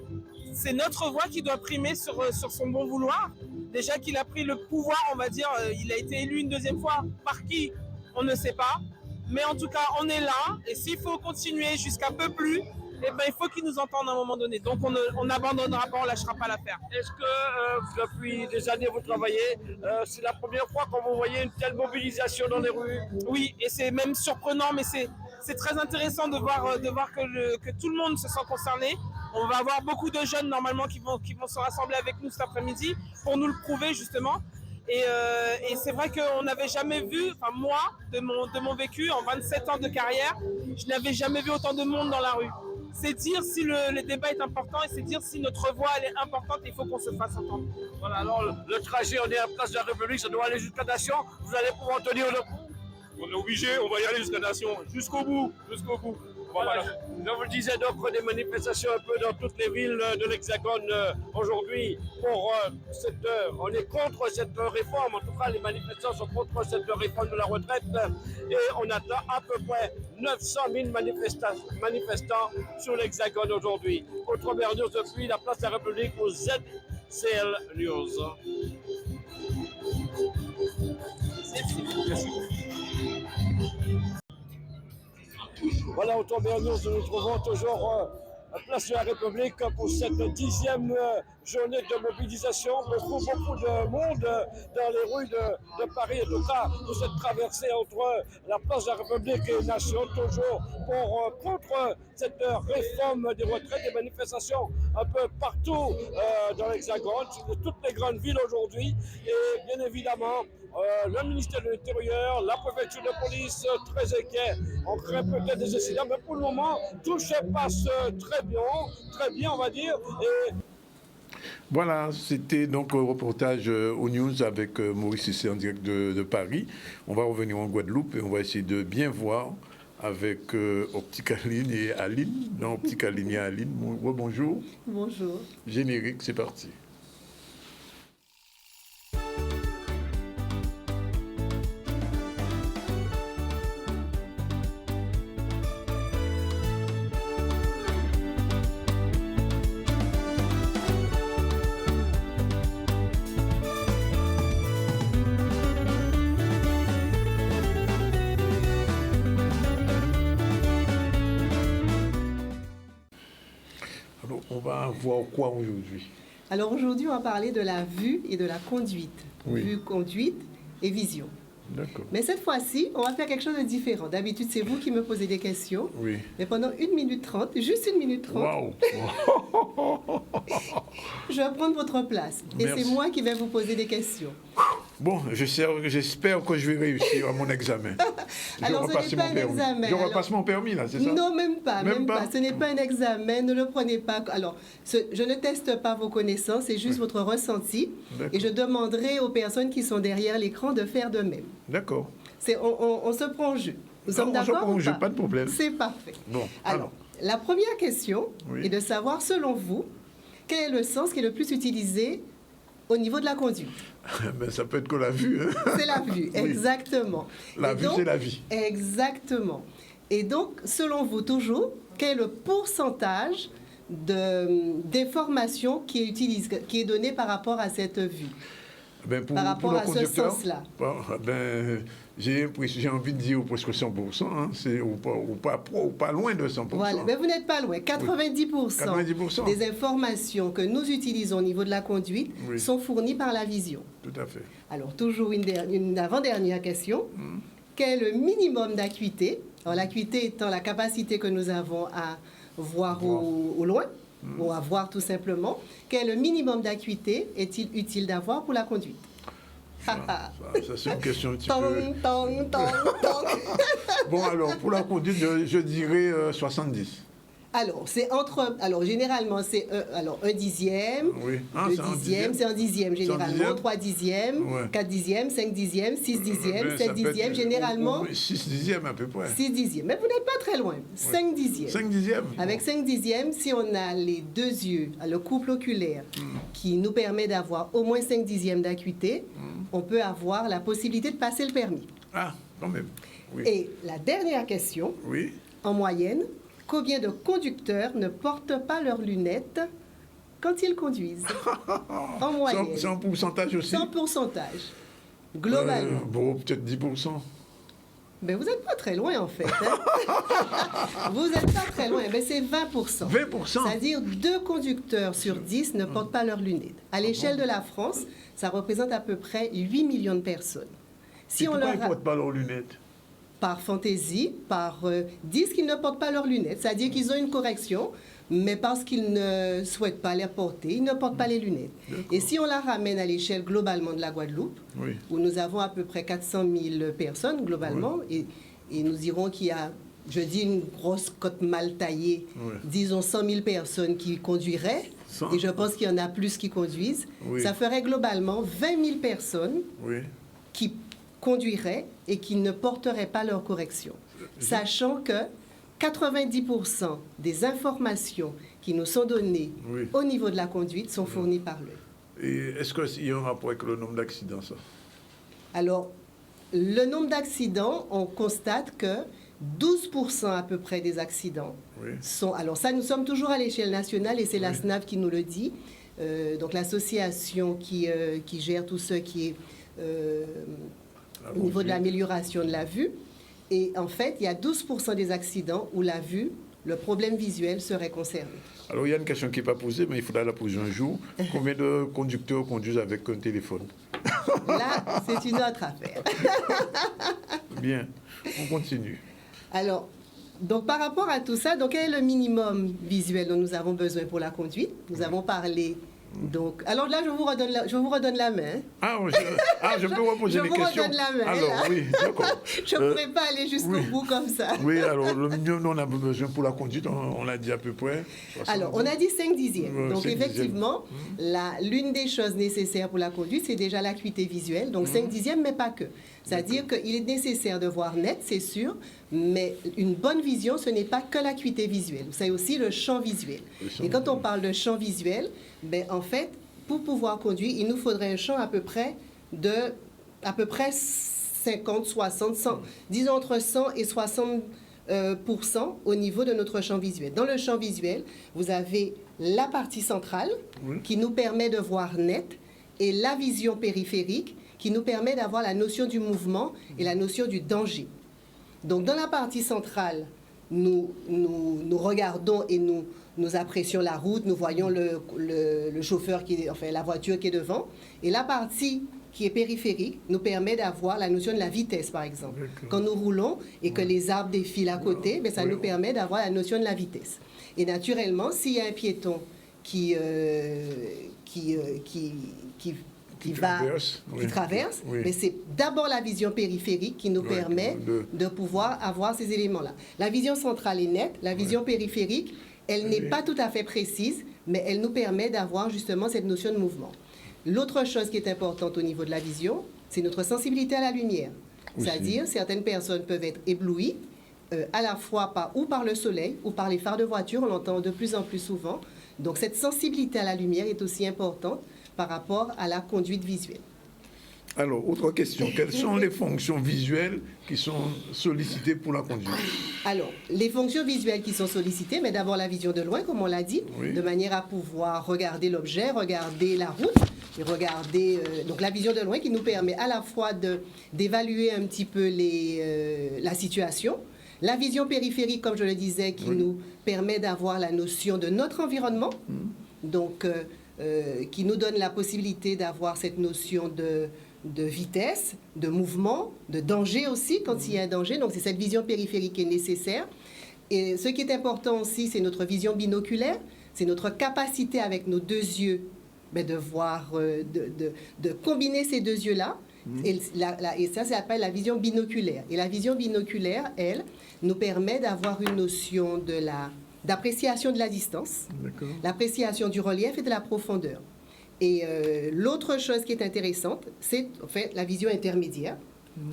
c'est notre voix qui doit primer sur son bon vouloir. Déjà qu'il a pris le pouvoir, on va dire, il a été élu une deuxième fois. Par qui? On ne sait pas. Mais en tout cas, on est là, et s'il faut continuer jusqu'à peu plus, eh ben, il faut qu'ils nous entendent à un moment donné. Donc on n'abandonnera pas, on ne lâchera pas l'affaire. Est-ce que depuis des années vous travaillez, c'est la première fois que vous voyez une telle mobilisation dans les rues? Oui, et c'est même surprenant, mais c'est très intéressant de voir que tout le monde se sent concerné. On va avoir beaucoup de jeunes normalement qui vont se rassembler avec nous cet après-midi pour nous le prouver justement. Et c'est vrai qu'on n'avait jamais vu, enfin moi, de mon vécu, en 27 ans de carrière, je n'avais jamais vu autant de monde dans la rue. C'est dire si le débat est important et c'est dire si notre voix elle est importante et il faut qu'on se fasse entendre. Voilà, alors le trajet, on est à Place de la République, ça doit aller jusqu'à Nation, vous allez pouvoir tenir le coup? On est obligé, on va y aller jusqu'à Nation, jusqu'au bout. Voilà. Je vous le disais, donc des manifestations un peu dans toutes les villes de l'Hexagone aujourd'hui. On est contre cette réforme. En tout cas, les manifestants sont contre cette réforme de la retraite. Et on attend à peu près 900 000 manifestants sur l'Hexagone aujourd'hui. Outre-mer News depuis la place de la République au ZCL News. Merci. Voilà, Outre-mer News, nous nous trouvons toujours place de la République pour cette 10e journée de mobilisation. Beaucoup de monde dans les rues de Paris, en tout cas pour cette traversée entre la place de la République et Nation, toujours contre cette réforme des retraites, des manifestations un peu partout dans l'Hexagone, toutes les grandes villes aujourd'hui, et bien évidemment le ministère de l'Intérieur, la préfecture de police, très inquiet. On craint peut-être des incidents, mais pour le moment, tout se passe très bien, on va dire. Et voilà, c'était donc un reportage au News avec Maurice Cissé en direct de Paris. On va revenir en Guadeloupe et on va essayer de bien voir avec Opticaline et Aline. Non, Opticaline et Aline. Bonjour. Bonjour. Générique, c'est parti. Alors, on va voir quoi aujourd'hui? Alors aujourd'hui, on va parler de la vue et de la conduite. Oui. Vue, conduite et vision. D'accord. Mais cette fois-ci, on va faire quelque chose de différent. D'habitude, c'est vous qui me posez des questions. Oui. Mais pendant 1 minute 30, juste 1 minute 30, Waouh! je vais prendre votre place. Et Merci. c'est moi qui vais vous poser des questions. Bon, j'espère que je vais réussir à mon examen. Alors, ce n'est pas un examen. Je repasse mon permis, là, c'est ça? Non, même pas. Même pas. Ce n'est pas un examen, ne le prenez pas. Alors, je ne teste pas vos connaissances, c'est juste votre ressenti. D'accord. Et je demanderai aux personnes qui sont derrière l'écran de faire de même. D'accord. On se prend en jeu. Nous sommes On se d'accord prend en ou jeu, pas? pas de problème. C'est parfait. Bon, Alors, la première question Oui. est de savoir, selon vous, quel est le sens qui est le plus utilisé au niveau de la conduite? Ben, ça peut être que la vue. Hein? C'est la vue, Oui. exactement. La Et vue, donc, c'est la vie. Exactement. Et donc, selon vous, toujours, quel est le pourcentage d'informations qui est donné par rapport à cette vue? Ben, Par rapport le à ce conducteur, sens-là. Ben, j'ai envie de dire presque 100%, hein, ou pas loin de 100%. Voilà, mais vous n'êtes pas loin. 90%, 90%. des informations que nous utilisons au niveau de la conduite Oui. sont fournies par la vision. Tout à fait. Alors, toujours une avant-dernière question. Quel est le minimum d'acuité? Alors, l'acuité étant la capacité que nous avons à voir au loin, ou à voir tout simplement. Quel est le minimum d'acuité est-il utile d'avoir pour la conduite? Ça, c'est une question un petit Tong, peu... tong, tong, tong. Bon, alors, pour la conduite, je dirais 70. Alors, généralement, c'est un dixième, Oui. Ah, 2 c'est un dixièmes, c'est un dixième généralement, dixième 3 dixièmes, Ouais. 4 dixièmes, 5 dixièmes, 6 dixièmes, Ben, 7 ça peut être- dixièmes, généralement 6 dixièmes à peu près. 6 dixièmes. Mais vous n'êtes pas très loin, 5 dixièmes. 5 dixièmes. Avec 5 dixièmes, si on a les deux yeux, le couple oculaire, qui nous permet d'avoir au moins 5 dixièmes d'acuité, on peut avoir la possibilité de passer le permis. Ah, quand même. Oui. Et la dernière question, Oui. en moyenne, combien de conducteurs ne portent pas leurs lunettes quand ils conduisent? En moyenne. C'est un pourcentage aussi? Sans pourcentage. Globalement. Bon, peut-être 10%. Ben, vous n'êtes pas très loin, en fait. Hein. Vous n'êtes pas très loin. Ben, c'est 20%. 20%? C'est-à-dire 2 conducteurs sur 10 ne portent pas leurs lunettes. À l'échelle de la France, ça représente à peu près 8 millions de personnes. Et pourquoi ils ne portent pas leurs lunettes? Par fantaisie, disent qu'ils ne portent pas leurs lunettes. C'est-à-dire qu'ils ont une correction, mais parce qu'ils ne souhaitent pas les porter, ils ne portent pas les lunettes. Et si on la ramène à l'échelle globalement de la Guadeloupe, Oui. où nous avons à peu près 400 000 personnes globalement, et nous dirons qu'il y a, je dis, une grosse cote mal taillée, Oui. disons 100 000 personnes qui conduiraient, 100. et je pense qu'il y en a plus qui conduisent, Oui. ça ferait globalement 20 000 personnes Oui. qui conduiraient et qui ne porteraient pas leur correction. Sachant que 90% des informations qui nous sont données Oui. au niveau de la conduite sont fournies par l'œil. Et est-ce qu'il y a un rapport avec le nombre d'accidents, ça? Alors, le nombre d'accidents, on constate que 12% à peu près des accidents Oui. sont... Alors ça, nous sommes toujours à l'échelle nationale et c'est la SNAV qui nous le dit. Donc l'association qui gère tout ce qui est au niveau de l'amélioration de la vue. Et en fait, il y a 12% des accidents où la vue le problème visuel serait concerné. Alors, il y a une question qui n'est pas posée, mais il faudra la poser un jour. Combien de conducteurs conduisent avec un téléphone? Là, c'est une autre affaire. Bien, on continue. Alors, donc par rapport à tout ça, donc quel est le minimum visuel dont nous avons besoin pour la conduite? Nous avons parlé. Donc, alors là, je vous redonne la main. Je peux reposer les questions. Je vous redonne la main. Alors, là. oui, d'accord. Je ne pourrais pas aller jusqu'au bout comme ça. Oui, alors, le minimum dont on a besoin pour la conduite, on l'a dit à peu près. 70. Alors, on a dit 5 dixièmes. Donc, 5 effectivement, l'une des choses nécessaires pour la conduite, c'est déjà l'acuité visuelle. Donc, 5 dixièmes, mais pas que. C'est-à-dire qu'il est nécessaire de voir net, c'est sûr, mais une bonne vision, ce n'est pas que l'acuité visuelle. C'est aussi le champ visuel. Et quand on parle de champ visuel, ben, en fait, pour pouvoir conduire, il nous faudrait un champ à peu près 50, 60, 100, disons entre 100 et 60 % au niveau de notre champ visuel. Dans le champ visuel, vous avez la partie centrale qui nous permet de voir net et la vision périphérique qui nous permet d'avoir la notion du mouvement et la notion du danger. Donc, dans la partie centrale, nous regardons et nous apprécions la route, nous voyons le chauffeur, la voiture qui est devant. Et la partie qui est périphérique nous permet d'avoir la notion de la vitesse, par exemple. Quand nous roulons et que les arbres défilent à côté, ben, ça nous permet d'avoir la notion de la vitesse. Et naturellement, s'il y a un piéton qui traverse, mais c'est d'abord la vision périphérique qui nous permet de pouvoir avoir ces éléments-là. La vision centrale est nette, la vision périphérique, elle n'est pas tout à fait précise, mais elle nous permet d'avoir justement cette notion de mouvement. L'autre chose qui est importante au niveau de la vision, c'est notre sensibilité à la lumière. C'est-à-dire, certaines personnes peuvent être éblouies à la fois par le soleil ou par les phares de voiture, on l'entend de plus en plus souvent. Donc cette sensibilité à la lumière est aussi importante par rapport à la conduite visuelle. Alors, autre question. Quelles sont les fonctions visuelles qui sont sollicitées pour la conduite? Alors, les fonctions visuelles qui sont sollicitées, mais d'abord la vision de loin, comme on l'a dit, de manière à pouvoir regarder l'objet, regarder la route, et regarder... donc, la vision de loin qui nous permet à la fois d'évaluer un petit peu la situation. La vision périphérique, comme je le disais, qui nous permet d'avoir la notion de notre environnement. Donc... qui nous donne la possibilité d'avoir cette notion de vitesse, de mouvement, de danger aussi, quand il y a un danger. Donc, c'est cette vision périphérique qui est nécessaire. Et ce qui est important aussi, c'est notre vision binoculaire, c'est notre capacité avec nos deux yeux de voir, de combiner ces deux yeux-là. Et ça s'appelle la vision binoculaire. Et la vision binoculaire, elle, nous permet d'avoir une notion d'appréciation de la distance, l'appréciation du relief et de la profondeur. Et l'autre chose qui est intéressante, c'est en fait la vision intermédiaire,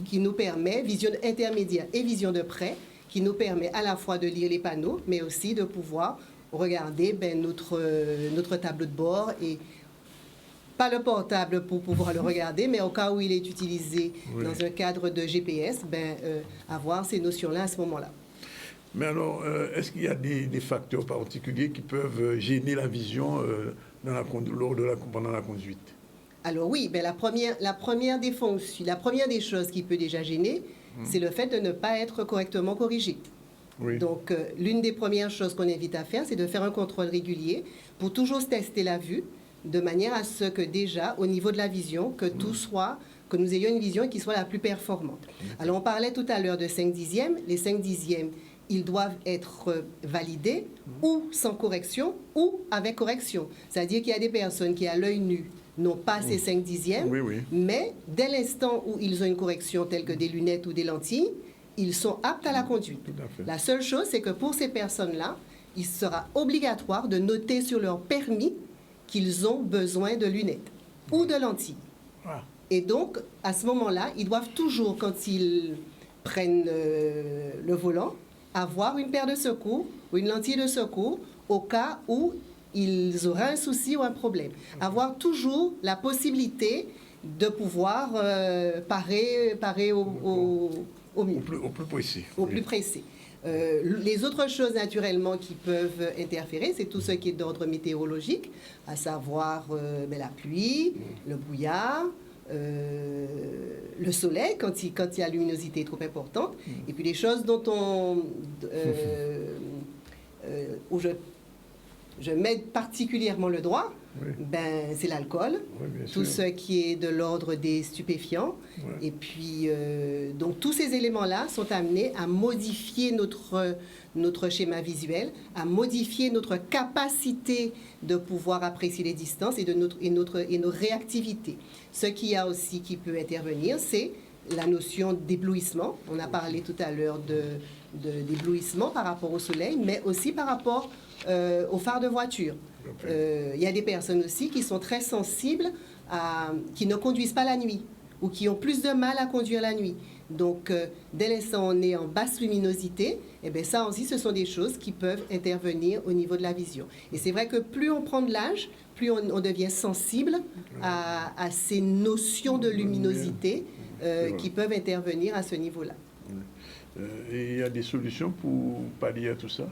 qui nous permet, vision intermédiaire et vision de près, qui nous permet à la fois de lire les panneaux, mais aussi de pouvoir regarder notre tableau de bord, et pas le portable pour pouvoir le regarder, mais au cas où il est utilisé dans un cadre de GPS, avoir ces notions-là à ce moment-là. Mais alors, est-ce qu'il y a des facteurs particuliers qui peuvent gêner la vision pendant la conduite? Alors oui, la première des choses qui peut déjà gêner, c'est le fait de ne pas être correctement corrigé. Donc, l'une des premières choses qu'on invite à faire, c'est de faire un contrôle régulier pour toujours tester la vue, de manière à ce que déjà, au niveau de la vision, que nous ayons une vision qui soit la plus performante. Alors, on parlait tout à l'heure de 5 dixièmes. Les 5 dixièmes, ils doivent être validés ou sans correction ou avec correction. C'est-à-dire qu'il y a des personnes qui, à l'œil nu, n'ont pas ces 5 dixièmes, mais dès l'instant où ils ont une correction telle que des lunettes ou des lentilles, ils sont aptes à la conduite. La seule chose, c'est que pour ces personnes-là, il sera obligatoire de noter sur leur permis qu'ils ont besoin de lunettes ou de lentilles. Et donc, à ce moment-là, ils doivent toujours, quand ils prennent le volant, avoir une paire de secours ou une lentille de secours au cas où ils auraient un souci ou un problème. Avoir toujours la possibilité de pouvoir parer au mieux. Au plus précis. Au plus précis. Les autres choses, naturellement, qui peuvent interférer, c'est tout ce qui est d'ordre météorologique, à savoir la pluie, le brouillard, le soleil, quand il y a luminosité trop importante, et puis les choses dont où je mets particulièrement le doigt, ben, c'est l'alcool, tout ce qui est de l'ordre des stupéfiants. Et puis, donc, tous ces éléments-là sont amenés à modifier notre schéma visuel, à modifier notre capacité de pouvoir apprécier les distances et nos réactivités. Ce qu'il y a aussi qui peut intervenir, c'est la notion d'éblouissement. On a parlé tout à l'heure d'éblouissement par rapport au soleil, mais aussi par rapport aux phares de voiture. Il y a des personnes aussi qui sont très sensibles, qui ne conduisent pas la nuit ou qui ont plus de mal à conduire la nuit. Donc, dès l'instant où on est en basse luminosité, eh bien, ça aussi, ce sont des choses qui peuvent intervenir au niveau de la vision. Et c'est vrai que plus on prend de l'âge, plus on devient sensible à ces notions de luminosité qui peuvent intervenir à ce niveau-là. Et il y a des solutions pour pallier à tout ça?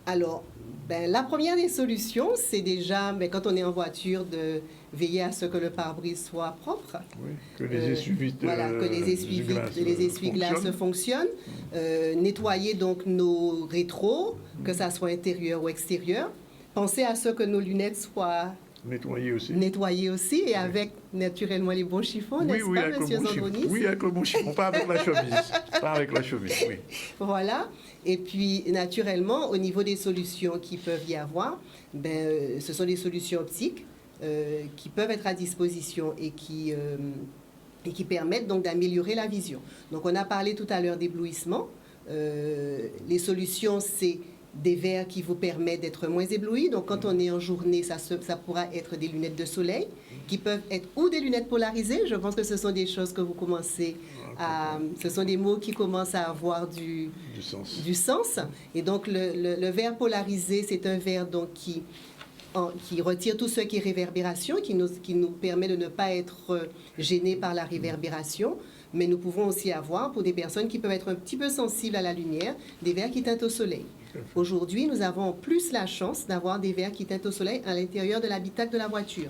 Alors, ben, la première des solutions, c'est déjà, ben, quand on est en voiture, de veiller à ce que le pare-brise soit propre. Oui, que les essuie-glaces que les essuie-glaces fonctionnent. Nettoyer donc nos rétros, que ça soit intérieur ou extérieur. Penser à ce que nos lunettes soient nettoyées aussi et avec naturellement les bons chiffons, n'est-ce pas, monsieur Zandronis? Oui, avec le bon chiffon, pas avec la chemise. Pas avec la chemise, oui. Voilà. Et puis, naturellement, au niveau des solutions qui peuvent y avoir, ben, ce sont des solutions optiques qui peuvent être à disposition et qui permettent donc d'améliorer la vision. Donc, on a parlé tout à l'heure d'éblouissement. Les solutions, c'est des verres qui vous permettent d'être moins ébloui. Donc, quand on est en journée, ça pourra être des lunettes de soleil qui peuvent être ou des lunettes polarisées. Je pense que ce sont des choses que vous commencez à... Ce sont des mots qui commencent à avoir du sens. Et donc, le verre polarisé, c'est un verre donc, qui retire tout ce qui est réverbération, qui nous permet de ne pas être gênés par la réverbération. Mais nous pouvons aussi avoir, pour des personnes qui peuvent être un petit peu sensibles à la lumière, des verres qui teintent au soleil. Aujourd'hui, nous avons en plus la chance d'avoir des verres qui teintent au soleil à l'intérieur de l'habitacle de la voiture.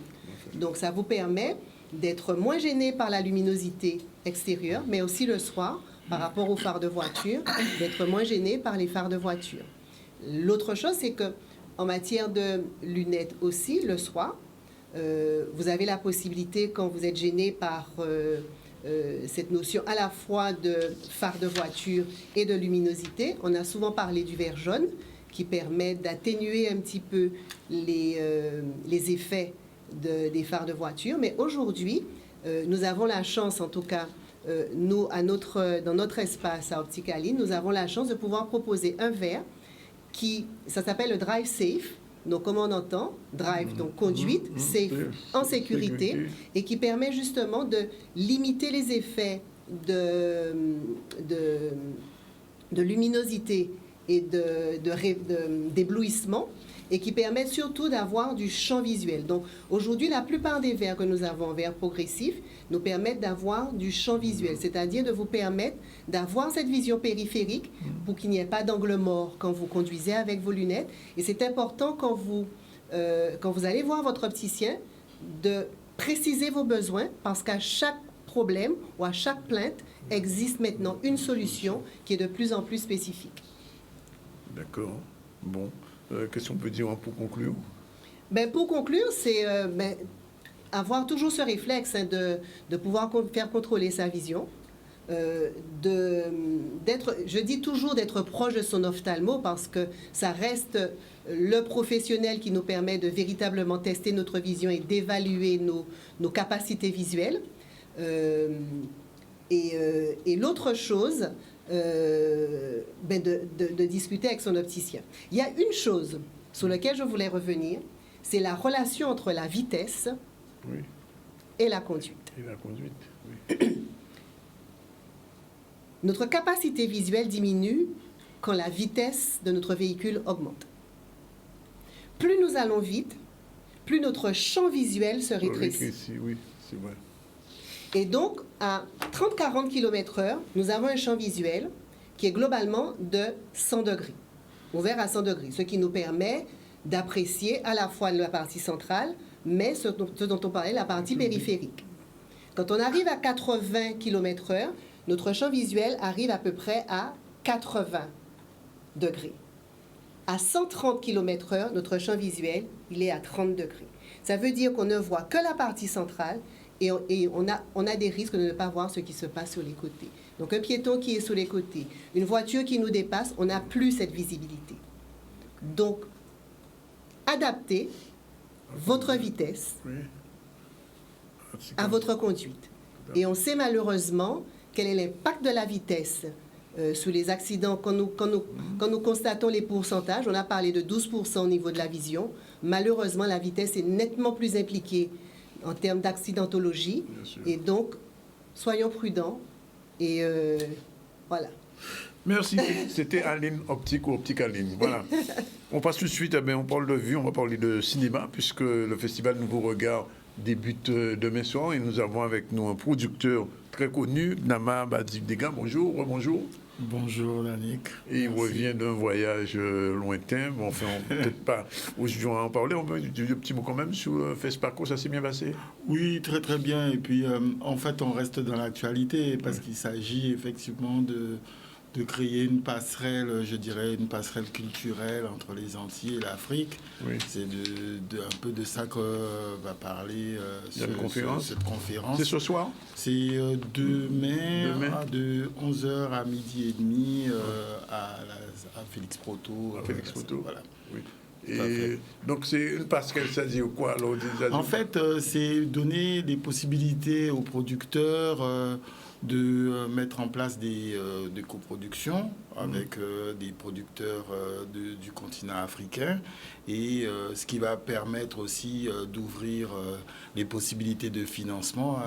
Donc, ça vous permet d'être moins gêné par la luminosité extérieure, mais aussi le soir, par rapport aux phares de voiture, d'être moins gêné par les phares de voiture. L'autre chose, c'est que en matière de lunettes aussi, le soir, vous avez la possibilité, quand vous êtes gêné par cette notion à la fois de phare de voiture et de luminosité, on a souvent parlé du verre jaune qui permet d'atténuer un petit peu les effets des phares de voiture. Mais aujourd'hui, nous avons la chance, en tout cas, nous, dans notre espace à Opticaline, nous avons la chance de pouvoir proposer un verre ça s'appelle le Drive Safe. Donc, comme on entend, drive, donc conduite, safe, en sécurité, et qui permet justement de limiter les effets de luminosité et d'éblouissement, et qui permet surtout d'avoir du champ visuel. Donc, aujourd'hui, la plupart des verres que nous avons, verres progressifs, nous permettent d'avoir du champ visuel, c'est-à-dire de vous permettre d'avoir cette vision périphérique pour qu'il n'y ait pas d'angle mort quand vous conduisez avec vos lunettes. Et c'est important quand vous allez voir votre opticien de préciser vos besoins, parce qu'à chaque problème ou à chaque plainte existe maintenant une solution qui est de plus en plus spécifique. D'accord. Bon. Qu'est-ce qu'on peut dire pour conclure? Ben, pour conclure, c'est avoir toujours ce réflexe de pouvoir faire contrôler sa vision, je dis toujours d'être proche de son ophtalmo, parce que ça reste le professionnel qui nous permet de véritablement tester notre vision et d'évaluer nos capacités visuelles. Et l'autre chose, de discuter avec son opticien. Il y a une chose sur laquelle je voulais revenir, c'est la relation entre la vitesse et la conduite. Notre capacité visuelle diminue quand la vitesse de notre véhicule augmente. Plus nous allons vite, plus notre champ visuel se rétrécit. Oui, c'est vrai. Et donc, à 30-40 km/h, nous avons un champ visuel qui est globalement de 100 degrés, ouvert à 100 degrés, ce qui nous permet d'apprécier à la fois la partie centrale, mais ce dont on parlait, la partie périphérique. Quand on arrive à 80 km/h, notre champ visuel arrive à peu près à 80 degrés. À 130 km/h, notre champ visuel, il est à 30 degrés. Ça veut dire qu'on ne voit que la partie centrale et on a des risques de ne pas voir ce qui se passe sur les côtés. Donc un piéton qui est sur les côtés, une voiture qui nous dépasse, on n'a plus cette visibilité. Donc, adaptez votre vitesse à votre conduite. Et on sait malheureusement quel est l'impact de la vitesse sur les accidents. Quand nous constatons les pourcentages, on a parlé de 12% au niveau de la vision. Malheureusement, la vitesse est nettement plus impliquée en termes d'accidentologie. Et donc, soyons prudents. Et voilà. Merci. C'était Aline Optique ou Optique Aline. Voilà. On passe tout de suite, on parle de vue, on va parler de cinéma, puisque le festival Nouveau Regard débute demain soir et nous avons avec nous un producteur très connu, Nama Badidega. Bonjour, rebonjour. Bonjour, Yannick. Et il revient d'un voyage lointain. Bon, enfin, peut-être pas aujourd'hui en parler. On peut dire un petit mot quand même sur FESPACO, ça s'est bien passé? Oui, très très bien. Et puis, en fait, on reste dans l'actualité parce qu'il s'agit effectivement de créer une passerelle, je dirais, une passerelle culturelle entre les Antilles et l'Afrique. Oui. C'est un peu de ça que va parler cette conférence. C'est ce soir? C'est demain. De 11h à midi et demi à Félix Proto. Félix Proto, voilà. Oui. Et donc c'est une passerelle, ça dit quoi alors? En fait, c'est donner des possibilités aux producteurs de mettre en place des coproductions avec des producteurs du continent africain et ce qui va permettre aussi d'ouvrir les possibilités de financement,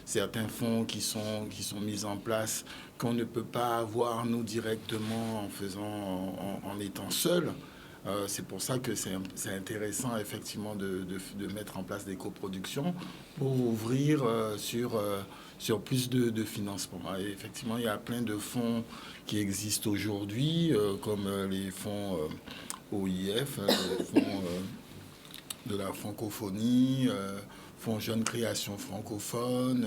certains fonds qui sont mis en place qu'on ne peut pas avoir nous directement en étant seul. C'est pour ça que c'est intéressant effectivement de mettre en place des coproductions pour ouvrir sur plus de financement. Et effectivement, il y a plein de fonds qui existent aujourd'hui, comme les fonds OIF, les fonds de la francophonie, fonds Jeunes Création francophone.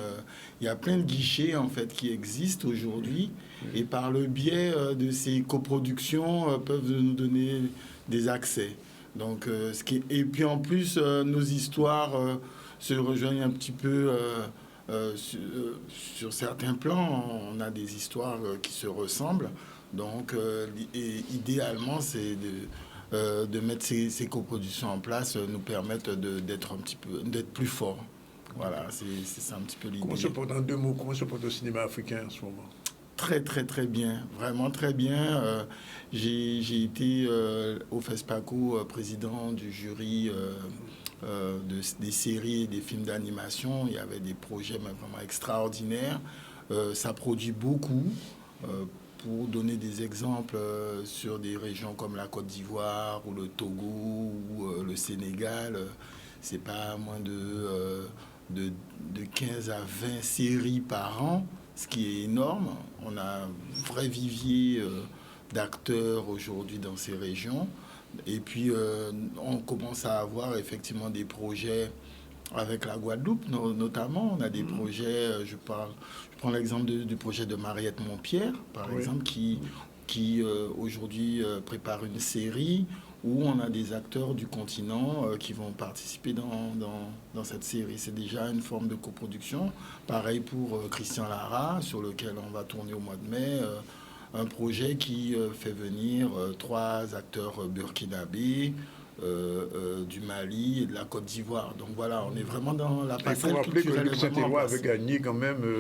Il y a plein de guichets en fait qui existent aujourd'hui et par le biais de ces coproductions peuvent nous donner des accès. Donc, et puis en plus, nos histoires se rejoignent un petit peu sur certains plans. On a des histoires qui se ressemblent. Donc, idéalement, c'est de mettre ces coproductions en place, nous permettent d'être plus forts. Voilà, c'est ça un petit peu l'idée. Comment se porte, en 2 mots, comment se porte le cinéma africain en ce moment? Très, très, très bien. Vraiment très bien. J'ai été au FESPACO président du jury des séries et des films d'animation. Il y avait des projets vraiment extraordinaires. Ça produit beaucoup. Pour donner des exemples sur des régions comme la Côte d'Ivoire ou le Togo ou le Sénégal, c'est pas moins de 15 à 20 séries par an, ce qui est énorme. On a un vrai vivier d'acteurs aujourd'hui dans ces régions. Et puis, on commence à avoir effectivement des projets avec la Guadeloupe, notamment. On a des projets, je prends l'exemple du projet de Mariette Montpierre, par exemple, qui aujourd'hui prépare une série où on a des acteurs du continent qui vont participer dans cette série. C'est déjà une forme de coproduction. Pareil pour Christian Lara, sur lequel on va tourner au mois de mai, un projet qui fait venir 3 acteurs burkinabés, du Mali et de la Côte d'Ivoire. Donc voilà, on est vraiment dans la passerelle culturelle. Il faut rappeler que Saint-Éloi avait gagné quand même...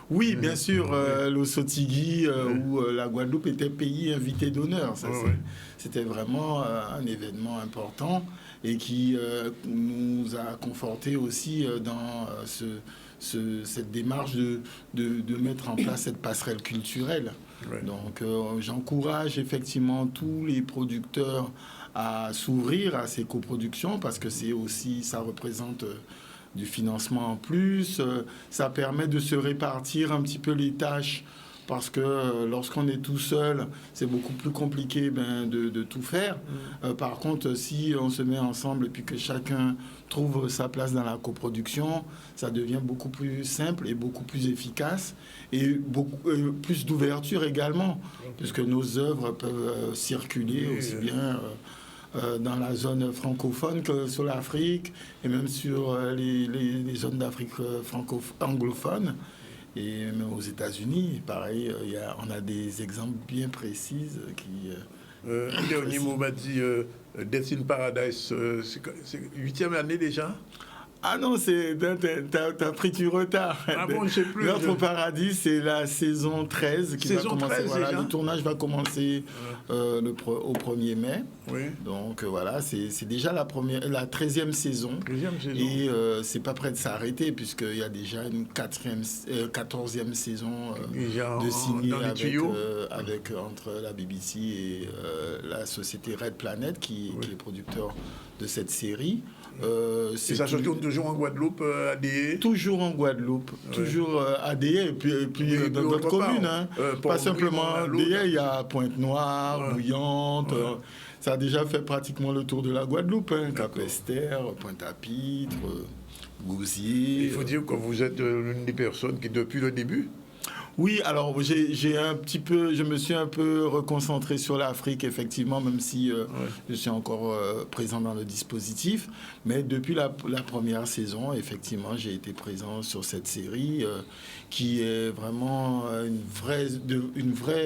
Oui, bien sûr, l'Osotigui où la Guadeloupe était pays invité d'honneur. C'était vraiment un événement important et qui nous a conforté aussi dans cette démarche de mettre en place cette passerelle culturelle. Donc j'encourage effectivement tous les producteurs à s'ouvrir à ces coproductions parce que ça représente du financement en plus. Ça permet de se répartir un petit peu les tâches parce que lorsqu'on est tout seul, c'est beaucoup plus compliqué de tout faire. Par contre, si on se met ensemble et puis que chacun trouve sa place dans la coproduction, ça devient beaucoup plus simple et beaucoup plus efficace et beaucoup plus d'ouverture également, puisque nos œuvres peuvent circuler aussi bien dans la zone francophone que sur l'Afrique et même sur les zones d'Afrique anglophone. Et même aux États-Unis, pareil, on a des exemples bien précis qui... un dernier mot m'a dit Destin Paradise, c'est 8e année déjà? Ah non, t'as pris du retard. Ah bon, je sais plus. Notre paradis, c'est la saison 13 qui saison va commencer. 13 voilà, déjà. le tournage va commencer au 1er mai. Oui. Donc voilà, c'est déjà la 13e saison. 13e saison. Et c'est pas prêt de s'arrêter puisqu'il y a déjà une 14e saison de signer avec entre la BBC et la société Red Planet qui est producteur de cette série. Et ça se tourne toujours en Guadeloupe, ADE? Toujours en Guadeloupe, toujours ADE et puis dans d'autres communes. Pas simplement ADE, il y a Pointe-Noire, Bouillante. Ça a déjà fait pratiquement le tour de la Guadeloupe. Cap-Esther, Pointe-à-Pitre, Gousier. Il faut dire que vous êtes l'une des personnes qui, depuis le début... Oui, alors je me suis un peu reconcentré sur l'Afrique, effectivement, même si je suis encore présent dans le dispositif. Mais depuis la première saison, effectivement, j'ai été présent sur cette série qui est vraiment une vraie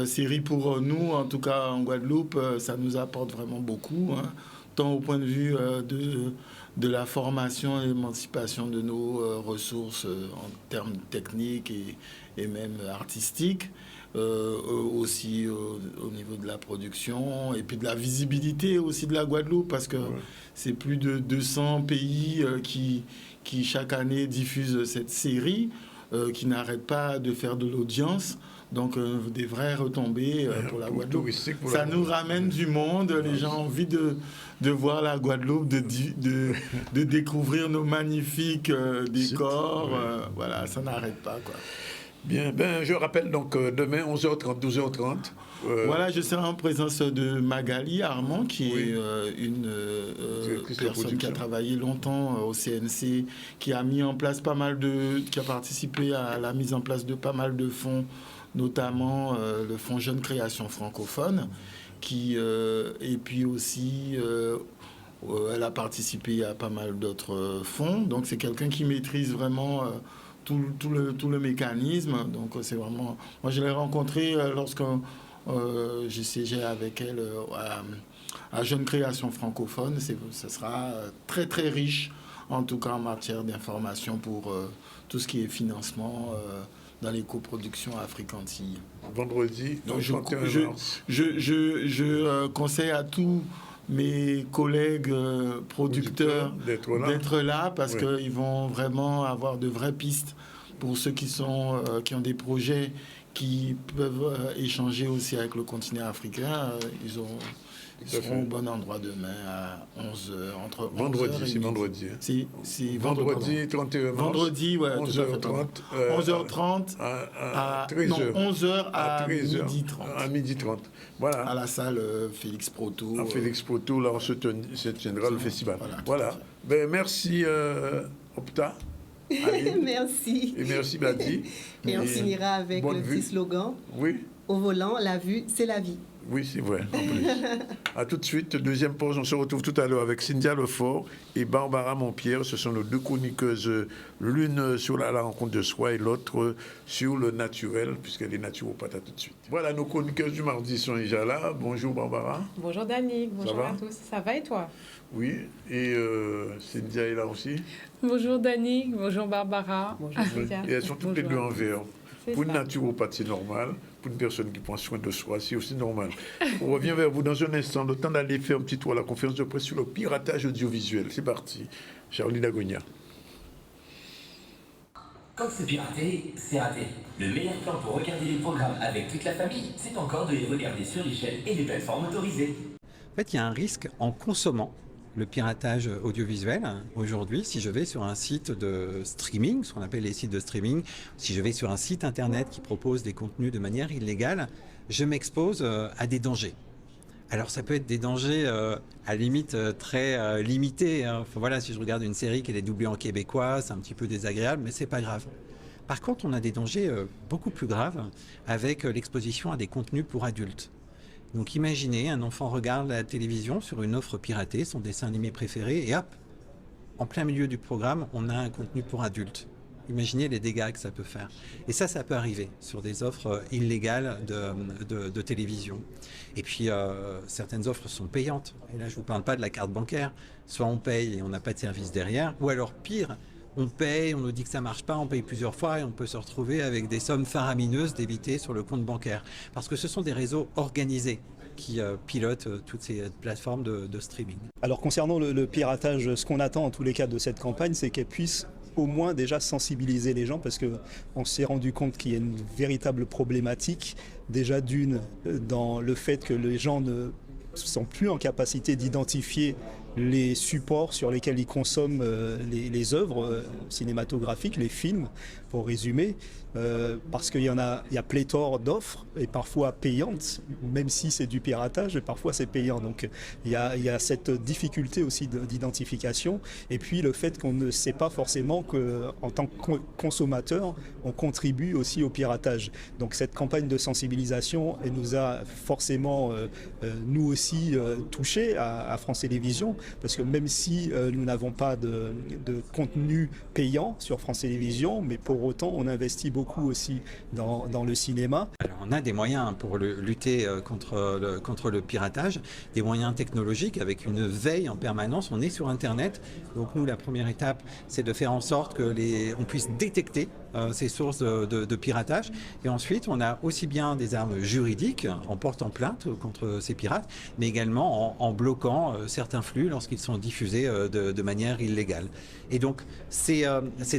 série pour nous, en tout cas en Guadeloupe. Ça nous apporte vraiment beaucoup, tant au point de vue de la formation et l'émancipation de nos ressources en termes techniques et même artistiques, aussi au niveau de la production et puis de la visibilité aussi de la Guadeloupe, parce que c'est plus de 200 pays qui chaque année diffusent cette série, qui n'arrêtent pas de faire de l'audience. Donc, des vraies retombées pour la Guadeloupe. Ça nous ramène du monde. Les gens ont envie de voir la Guadeloupe, de découvrir nos magnifiques décors. Voilà, ça n'arrête pas, quoi. Bien, je rappelle donc demain, 11h30, 12h30. Voilà, je serai en présence de Magali Armand, qui est une personne qui a travaillé longtemps au CNC, qui a mis en place qui a participé à la mise en place de pas mal de fonds, notamment le Fonds Jeune Création Francophone, et puis aussi elle a participé à pas mal d'autres fonds. Donc c'est quelqu'un qui maîtrise vraiment tout le mécanisme. Donc c'est vraiment... Moi je l'ai rencontrée lorsque j'ai siégé avec elle à Jeune Création Francophone. Ça sera très très riche, en tout cas en matière d'information pour tout ce qui est financement dans les coproductions Afrique-Antilles. Vendredi, donc je conseille à tous mes collègues producteurs d'être là parce qu'ils vont vraiment avoir de vraies pistes pour ceux qui ont des projets qui peuvent échanger aussi avec le continent africain. Ils seront au bon endroit demain à 11h. Vendredi, c'est vendredi. C'est vendredi 31 mars. Vendredi, ouais. 11h30. 11h30 à 13h. Non, 11h à 13h. 12h30. À 12h30. Voilà. À la salle Félix Proto. À Félix Proto, là, on se tiendra le festival. Voilà. Merci, Opta. Merci. Et merci, Badi. Et on finira avec le petit slogan. Oui. Au volant, la vue, c'est la vie. Oui, c'est vrai, en plus. À tout de suite, deuxième pause. On se retrouve tout à l'heure avec Cynthia Lefort et Barbara Montpierre. Ce sont nos deux chroniqueuses, l'une sur la rencontre de soi et l'autre sur le naturel, puisqu'elle est naturopathe. À tout de suite. Voilà, nos chroniqueuses du mardi sont déjà là. Bonjour Barbara. Bonjour Dani, bonjour à tous. Ça va et toi? Oui, et Cynthia est là aussi. Bonjour Dani, bonjour Barbara. Bonjour Cynthia. Et elles sont toutes les deux en vert. Pour une naturopathe, c'est normal. Pour une personne qui prend soin de soi, c'est aussi normal. On revient vers vous dans un instant. Le temps d'aller faire un petit tour à la conférence de presse sur le piratage audiovisuel. C'est parti. Charlie Dagonia. Quand c'est piraté, c'est raté. Le meilleur plan pour regarder les programmes avec toute la famille, c'est encore de les regarder sur l'échelle et les plateformes autorisées. En fait, il y a un risque en consommant le piratage audiovisuel. Aujourd'hui, si je vais sur un site de streaming, ce qu'on appelle les sites de streaming, si je vais sur un site internet qui propose des contenus de manière illégale, je m'expose à des dangers. Alors ça peut être des dangers à la limite très limités. Hein. Enfin, voilà, si je regarde une série qui est doublée en québécois, c'est un petit peu désagréable, mais c'est pas grave. Par contre, on a des dangers beaucoup plus graves avec l'exposition à des contenus pour adultes. Donc imaginez, un enfant regarde la télévision sur une offre piratée, son dessin animé préféré, et hop, en plein milieu du programme, on a un contenu pour adultes. Imaginez les dégâts que ça peut faire. Et ça peut arriver sur des offres illégales de télévision. Et puis, certaines offres sont payantes. Et là, je ne vous parle pas de la carte bancaire. Soit on paye et on n'a pas de service derrière, ou alors pire, on paye, on nous dit que ça ne marche pas, on paye plusieurs fois et on peut se retrouver avec des sommes faramineuses débitées sur le compte bancaire. Parce que ce sont des réseaux organisés qui pilotent toutes ces plateformes de streaming. Alors concernant le piratage, ce qu'on attend en tous les cas de cette campagne, c'est qu'elle puisse au moins déjà sensibiliser les gens, parce qu'on s'est rendu compte qu'il y a une véritable problématique, déjà dans le fait que les gens ne sont plus en capacité d'identifier les supports sur lesquels ils consomment les œuvres cinématographiques, les films, pour résumer, parce qu'il y a pléthore d'offres, et parfois payantes, même si c'est du piratage, et parfois c'est payant. Donc il y a cette difficulté aussi d'identification, et puis le fait qu'on ne sait pas forcément qu'en tant que consommateur, on contribue aussi au piratage. Donc cette campagne de sensibilisation, elle nous a forcément, nous aussi, touchés à France Télévisions, parce que même si nous n'avons pas de contenu payant sur France Télévisions, mais pour autant on investit beaucoup aussi dans le cinéma. Alors on a des moyens pour lutter contre le piratage, des moyens technologiques avec une veille en permanence. On est sur Internet, donc nous la première étape c'est de faire en sorte que on puisse détecter ces sources de piratage, et ensuite on a aussi bien des armes juridiques en portant plainte contre ces pirates, mais également en bloquant certains flux lorsqu'ils sont diffusés de manière illégale. Et donc ces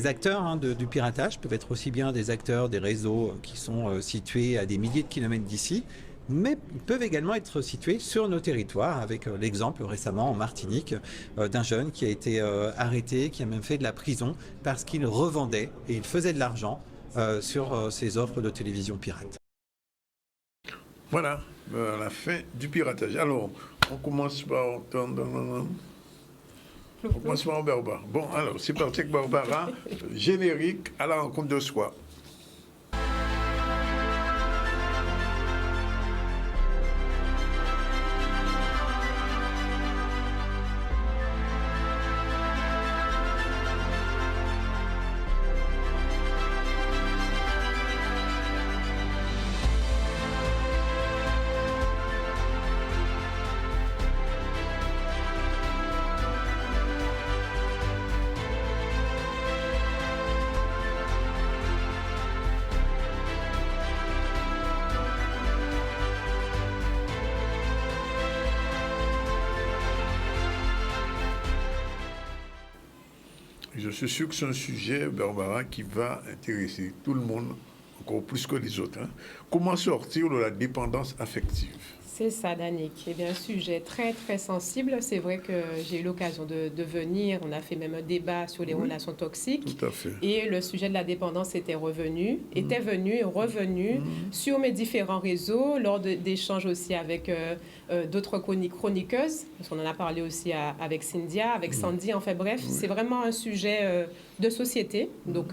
acteurs du piratage peuvent être aussi bien des acteurs des réseaux qui sont situés à des milliers de kilomètres d'ici, mais ils peuvent également être situés sur nos territoires, avec l'exemple récemment en Martinique d'un jeune qui a été arrêté, qui a même fait de la prison parce qu'il revendait et il faisait de l'argent sur ces offres de télévision pirates. Voilà, la fin du piratage. Alors, on commence par Barbara. Bon, alors, c'est parti avec Barbara, générique à la rencontre de soi. Je suis sûr que c'est un sujet, Barbara, qui va intéresser tout le monde, encore plus que les autres. Hein. Comment sortir de la dépendance affective? C'est ça, Danick. Eh bien, un sujet très, très sensible. C'est vrai que j'ai eu l'occasion de venir. On a fait même un débat sur les relations toxiques. Tout à fait. Et le sujet de la dépendance était revenu sur mes différents réseaux, lors d'échanges aussi avec d'autres chroniqueuses, parce qu'on en a parlé aussi avec Cynthia, avec Sandy. Enfin bref, c'est vraiment un sujet de société, donc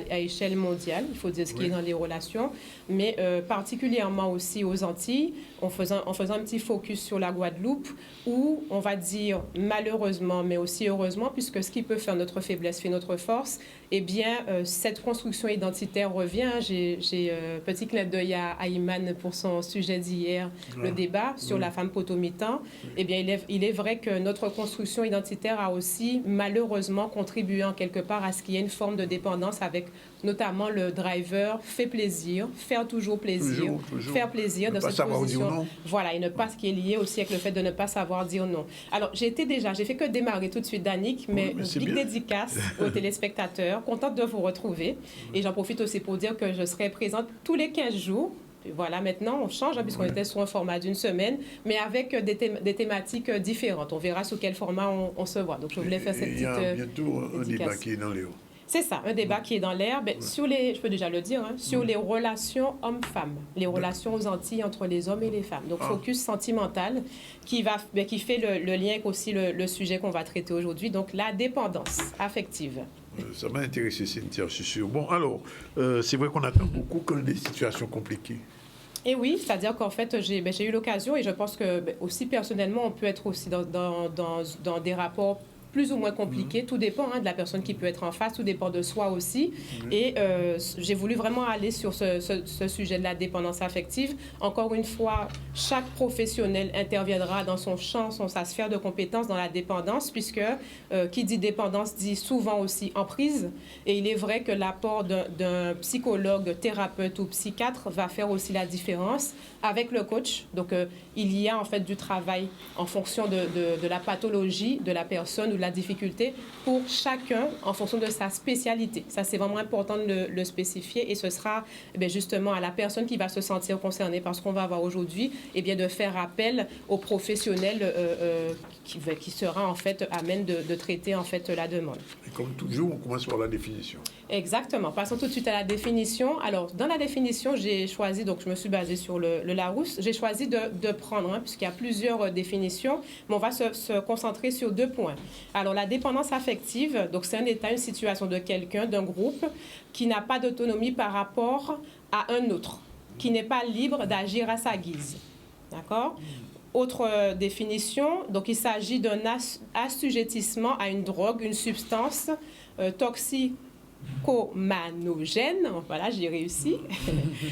à échelle mondiale. Il faut dire ce qui est dans les relations, mais particulièrement aussi aux Antilles, en faisant un petit focus sur la Guadeloupe, où on va dire malheureusement, mais aussi heureusement, puisque ce qui peut faire notre faiblesse fait notre force, eh bien, cette construction identitaire revient. J'ai petit clin d'œil à Iman pour son sujet d'hier, le débat sur la femme potomitan. Eh bien, il est vrai que notre construction identitaire a aussi malheureusement contribué en quelque part à ce qu'il y ait une forme de dépendance, avec notamment le driver, fait plaisir, faire toujours plaisir, faire plaisir dans cette position. Voilà, et ne pas, ce qui est lié aussi avec le fait de ne pas savoir dire non. Alors, j'ai fait que démarrer tout de suite, Danick, mais une big dédicace aux téléspectateurs, contente de vous retrouver. Et j'en profite aussi pour dire que je serai présente tous les 15 jours Puis voilà, maintenant, on change, hein, puisqu'on était sur un format d'une semaine, mais avec des thématiques différentes. On verra sous quel format on se voit. Donc, je voulais faire cette petite... Il y a bientôt un débat qui est dans les hauts. C'est ça, un débat qui est dans l'air. Sur les, je peux déjà le dire, hein, sur les relations hommes-femmes, les relations aux Antilles entre les hommes et les femmes. Donc, focus sentimental qui fait le lien avec aussi le sujet qu'on va traiter aujourd'hui, donc la dépendance affective. Ça m'a intéressé, Cynthia, je suis sûr. Bon, alors, c'est vrai qu'on attend beaucoup quand des situations compliquées. Et oui, c'est-à-dire qu'en fait, j'ai eu l'occasion, et je pense que aussi personnellement, on peut être aussi dans des rapports plus ou moins compliqué. Tout dépend de la personne qui peut être en face, tout dépend de soi aussi. Et j'ai voulu vraiment aller sur ce sujet de la dépendance affective. Encore une fois, chaque professionnel interviendra dans son champ, sa sphère de compétences dans la dépendance, puisque qui dit dépendance dit souvent aussi emprise. Et il est vrai que l'apport d'un psychologue, thérapeute ou psychiatre va faire aussi la différence avec le coach. Donc, il y a en fait du travail en fonction de la pathologie de la personne ou de la difficulté pour chacun en fonction de sa spécialité. Ça, c'est vraiment important de le spécifier, et ce sera justement à la personne qui va se sentir concernée par ce qu'on va avoir aujourd'hui, de faire appel aux professionnels qui sera en fait à même de traiter en fait la demande. Et comme toujours, on commence par la définition. Exactement. Passons tout de suite à la définition. Alors, dans la définition, j'ai choisi, donc je me suis basée sur le Larousse, j'ai choisi de prendre, puisqu'il y a plusieurs définitions, mais on va se concentrer sur 2 points. Alors, la dépendance affective, donc c'est un état, une situation de quelqu'un, d'un groupe, qui n'a pas d'autonomie par rapport à un autre, qui n'est pas libre d'agir à sa guise. D'accord ? Autre définition, donc il s'agit d'un assujettissement à une drogue, une substance toxicomanogène, voilà, j'ai réussi,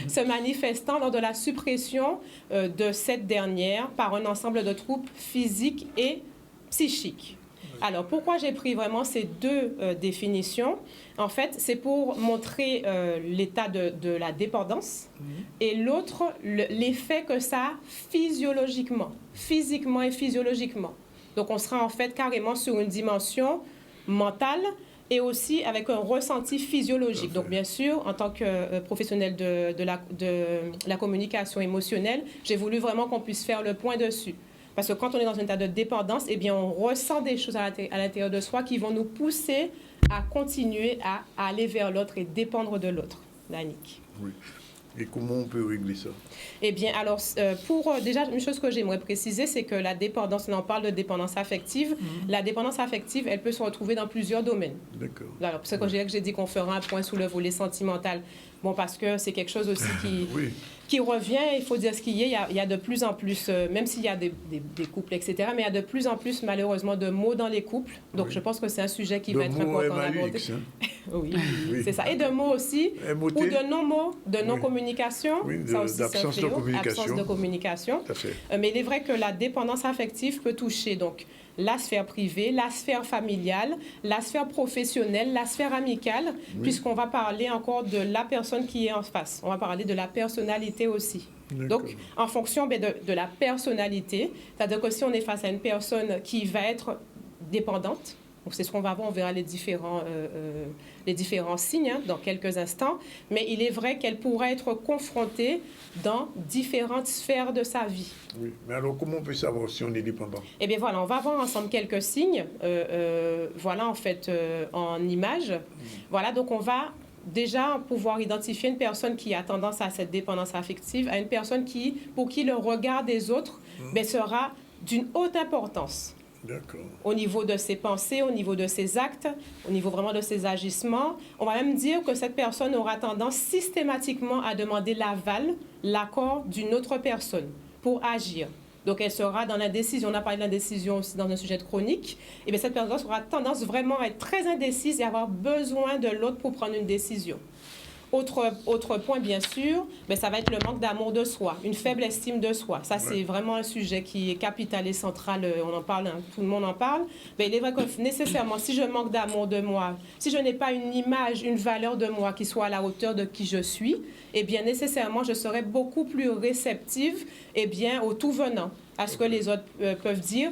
se manifestant lors de la suppression de cette dernière par un ensemble de troubles physiques et psychiques. Alors, pourquoi j'ai pris vraiment ces 2 définitions? En fait, c'est pour montrer l'état de la dépendance et l'autre, l'effet que ça a physiquement et physiologiquement. Donc, on sera en fait carrément sur une dimension mentale et aussi avec un ressenti physiologique. Donc, bien sûr, en tant que professionnel de la communication émotionnelle, j'ai voulu vraiment qu'on puisse faire le point dessus. Parce que quand on est dans un état de dépendance, on ressent des choses à l'intérieur de soi qui vont nous pousser à continuer à aller vers l'autre et dépendre de l'autre. Danick. Oui. Et comment on peut régler ça? Alors, déjà, une chose que j'aimerais préciser, c'est que la dépendance, on parle de dépendance affective. La dépendance affective, elle peut se retrouver dans plusieurs domaines. D'accord. Alors, c'est pour ça que j'ai dit qu'on fera un point sur le volet sentimental. Bon, parce que c'est quelque chose aussi qui revient, il faut dire ce qu'il y a. Il y a de plus en plus, même s'il y a des couples, etc., mais il y a de plus en plus, malheureusement, de mots dans les couples. Donc, je pense que c'est un sujet qui va être important à aborder. Oui, c'est ça. Et de mots aussi, ou de non-mots, de non-communication. Oui, ça aussi, d'absence de communication. Absence de communication. Tout à fait. Mais il est vrai que la dépendance affective peut toucher donc la sphère privée, la sphère familiale, la sphère professionnelle, la sphère amicale, puisqu'on va parler encore de la personne qui est en face. On va parler de la personnalité aussi. Donc, en fonction de la personnalité, c'est-à-dire que si on est face à une personne qui va être dépendante, donc c'est ce qu'on va voir, on verra les différents signes dans quelques instants, mais il est vrai qu'elle pourra être confrontée dans différentes sphères de sa vie. Oui, mais alors comment on peut savoir si on est dépendant? Voilà, on va voir ensemble quelques signes, voilà en fait en images. Voilà, donc on va déjà pouvoir identifier une personne qui a tendance à cette dépendance affective, à une personne pour qui le regard des autres sera d'une haute importance. D'accord. Au niveau de ses pensées, au niveau de ses actes, au niveau vraiment de ses agissements. On va même dire que cette personne aura tendance systématiquement à demander l'aval, l'accord d'une autre personne pour agir. Donc, elle sera dans l'indécision. On a parlé de l'indécision aussi dans un sujet de chronique. Et bien, cette personne aura tendance vraiment à être très indécise et avoir besoin de l'autre pour prendre une décision. Autre point, bien sûr, ça va être le manque d'amour de soi, une faible estime de soi. Ça, c'est vraiment un sujet qui est capital et central. On en parle, tout le monde en parle. Mais il est vrai que nécessairement, si je manque d'amour de moi, si je n'ai pas une image, une valeur de moi qui soit à la hauteur de qui je suis, eh bien, nécessairement, je serai beaucoup plus réceptive au tout venant, à ce que les autres peuvent dire,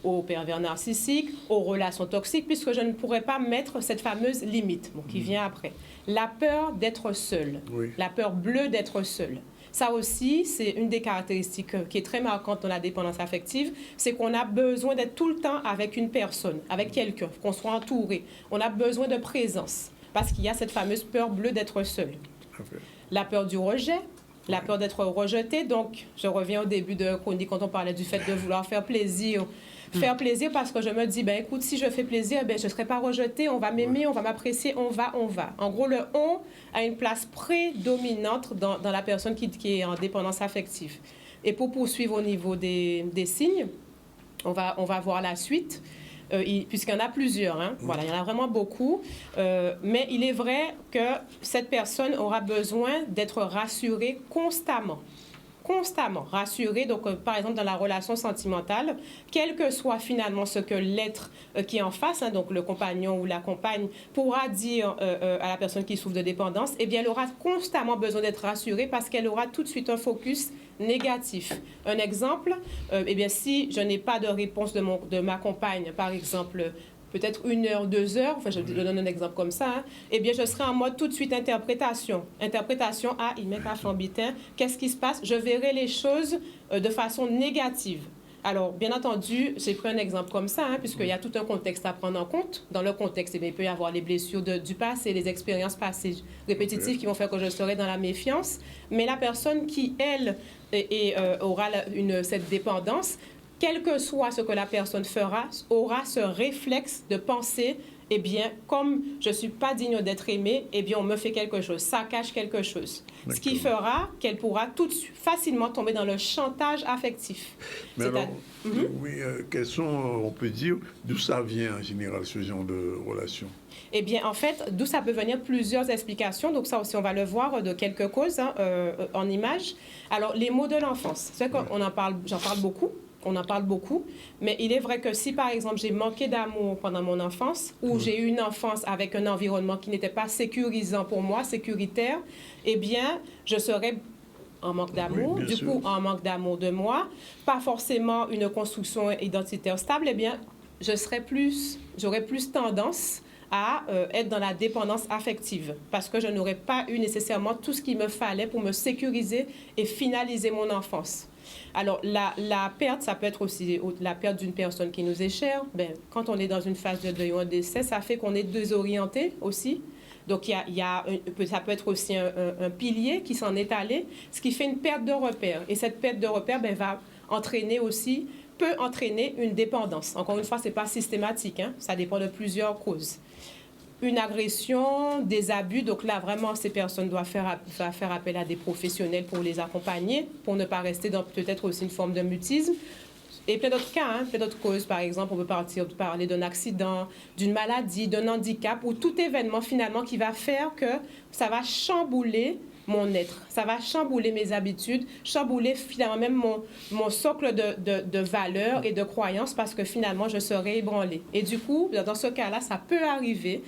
aux pervers narcissiques, aux relations toxiques, puisque je ne pourrais pas mettre cette fameuse limite qui vient après. La peur d'être seule, la peur bleue d'être seule. Ça aussi, c'est une des caractéristiques qui est très marquante dans la dépendance affective, c'est qu'on a besoin d'être tout le temps avec une personne, avec quelqu'un, qu'on soit entouré. On a besoin de présence, parce qu'il y a cette fameuse peur bleue d'être seul. La peur du rejet, la peur d'être rejeté. Donc, je reviens au début de chronique quand on parlait du fait de vouloir faire plaisir. Faire plaisir parce que je me dis, ben écoute, si je fais plaisir, ben je ne serai pas rejetée, on va m'aimer, on va m'apprécier, on va. En gros, le « on » a une place prédominante dans la personne qui est en dépendance affective. Et pour poursuivre au niveau des signes, on va voir la suite. Puisqu'il y en a plusieurs, hein. Voilà, il y en a vraiment beaucoup. Mais il est vrai que cette personne aura besoin d'être rassurée constamment. Constamment rassurée, donc par exemple dans la relation sentimentale, quel que soit finalement ce que l'être qui est en face, hein, donc le compagnon ou la compagne, pourra dire à la personne qui souffre de dépendance, eh bien elle aura constamment besoin d'être rassurée parce qu'elle aura tout de suite un focus négatif. Un exemple, eh bien si je n'ai pas de réponse de ma compagne, par exemple, peut-être 1 heure, 2 heures, enfin je donne un exemple comme ça, hein, eh bien je serai en mode tout de suite interprétation. Interprétation, il met un fambitin, qu'est-ce qui se passe? Je verrai les choses de façon négative. Alors, bien entendu, j'ai pris un exemple comme ça, hein, puisqu'il y a tout un contexte à prendre en compte. Dans le contexte, eh bien, il peut y avoir les blessures du passé, les expériences passées répétitives qui vont faire que je serai dans la méfiance. Mais la personne qui, elle, aura cette dépendance, quel que soit ce que la personne fera, aura ce réflexe de penser, eh bien, comme je ne suis pas digne d'être aimée, eh bien, on me fait quelque chose, ça cache quelque chose. Ce qui fera qu'elle pourra facilement tomber dans le chantage affectif. Mais alors, quels sont, on peut dire, d'où ça vient en général, ce genre de relation? Eh bien, en fait, d'où ça peut venir, plusieurs explications. Donc ça aussi, on va le voir de quelques causes en images. Alors, les mots de l'enfance, c'est qu'on j'en parle beaucoup. On en parle beaucoup, mais il est vrai que si, par exemple, j'ai manqué d'amour pendant mon enfance ou j'ai eu une enfance avec un environnement qui n'était pas sécurisant pour moi, sécuritaire, eh bien, je serais en manque d'amour, en manque d'amour de moi, pas forcément une construction identitaire stable, eh bien, j'aurais plus tendance à être dans la dépendance affective parce que je n'aurais pas eu nécessairement tout ce qu'il me fallait pour me sécuriser et finaliser mon enfance. Alors, la perte, ça peut être aussi la perte d'une personne qui nous est chère. Ben, quand on est dans une phase de deuil ou un décès, ça fait qu'on est désorienté aussi. Donc, ça peut être aussi un pilier qui s'en est allé, ce qui fait une perte de repère. Et cette perte de repère peut entraîner une dépendance. Encore une fois, ce n'est pas systématique, hein? Ça dépend de plusieurs causes. Une agression, des abus. Donc là, vraiment, ces personnes doivent faire appel à des professionnels pour les accompagner, pour ne pas rester dans peut-être aussi une forme de mutisme. Et plein d'autres cas, hein, plein d'autres causes. Par exemple, on peut parler d'un accident, d'une maladie, d'un handicap, ou tout événement finalement qui va faire que ça va chambouler mon être. Ça va chambouler mes habitudes, chambouler finalement même mon socle de valeurs et de croyances parce que finalement, je serai ébranlée. Et du coup, dans ce cas-là, ça peut arriver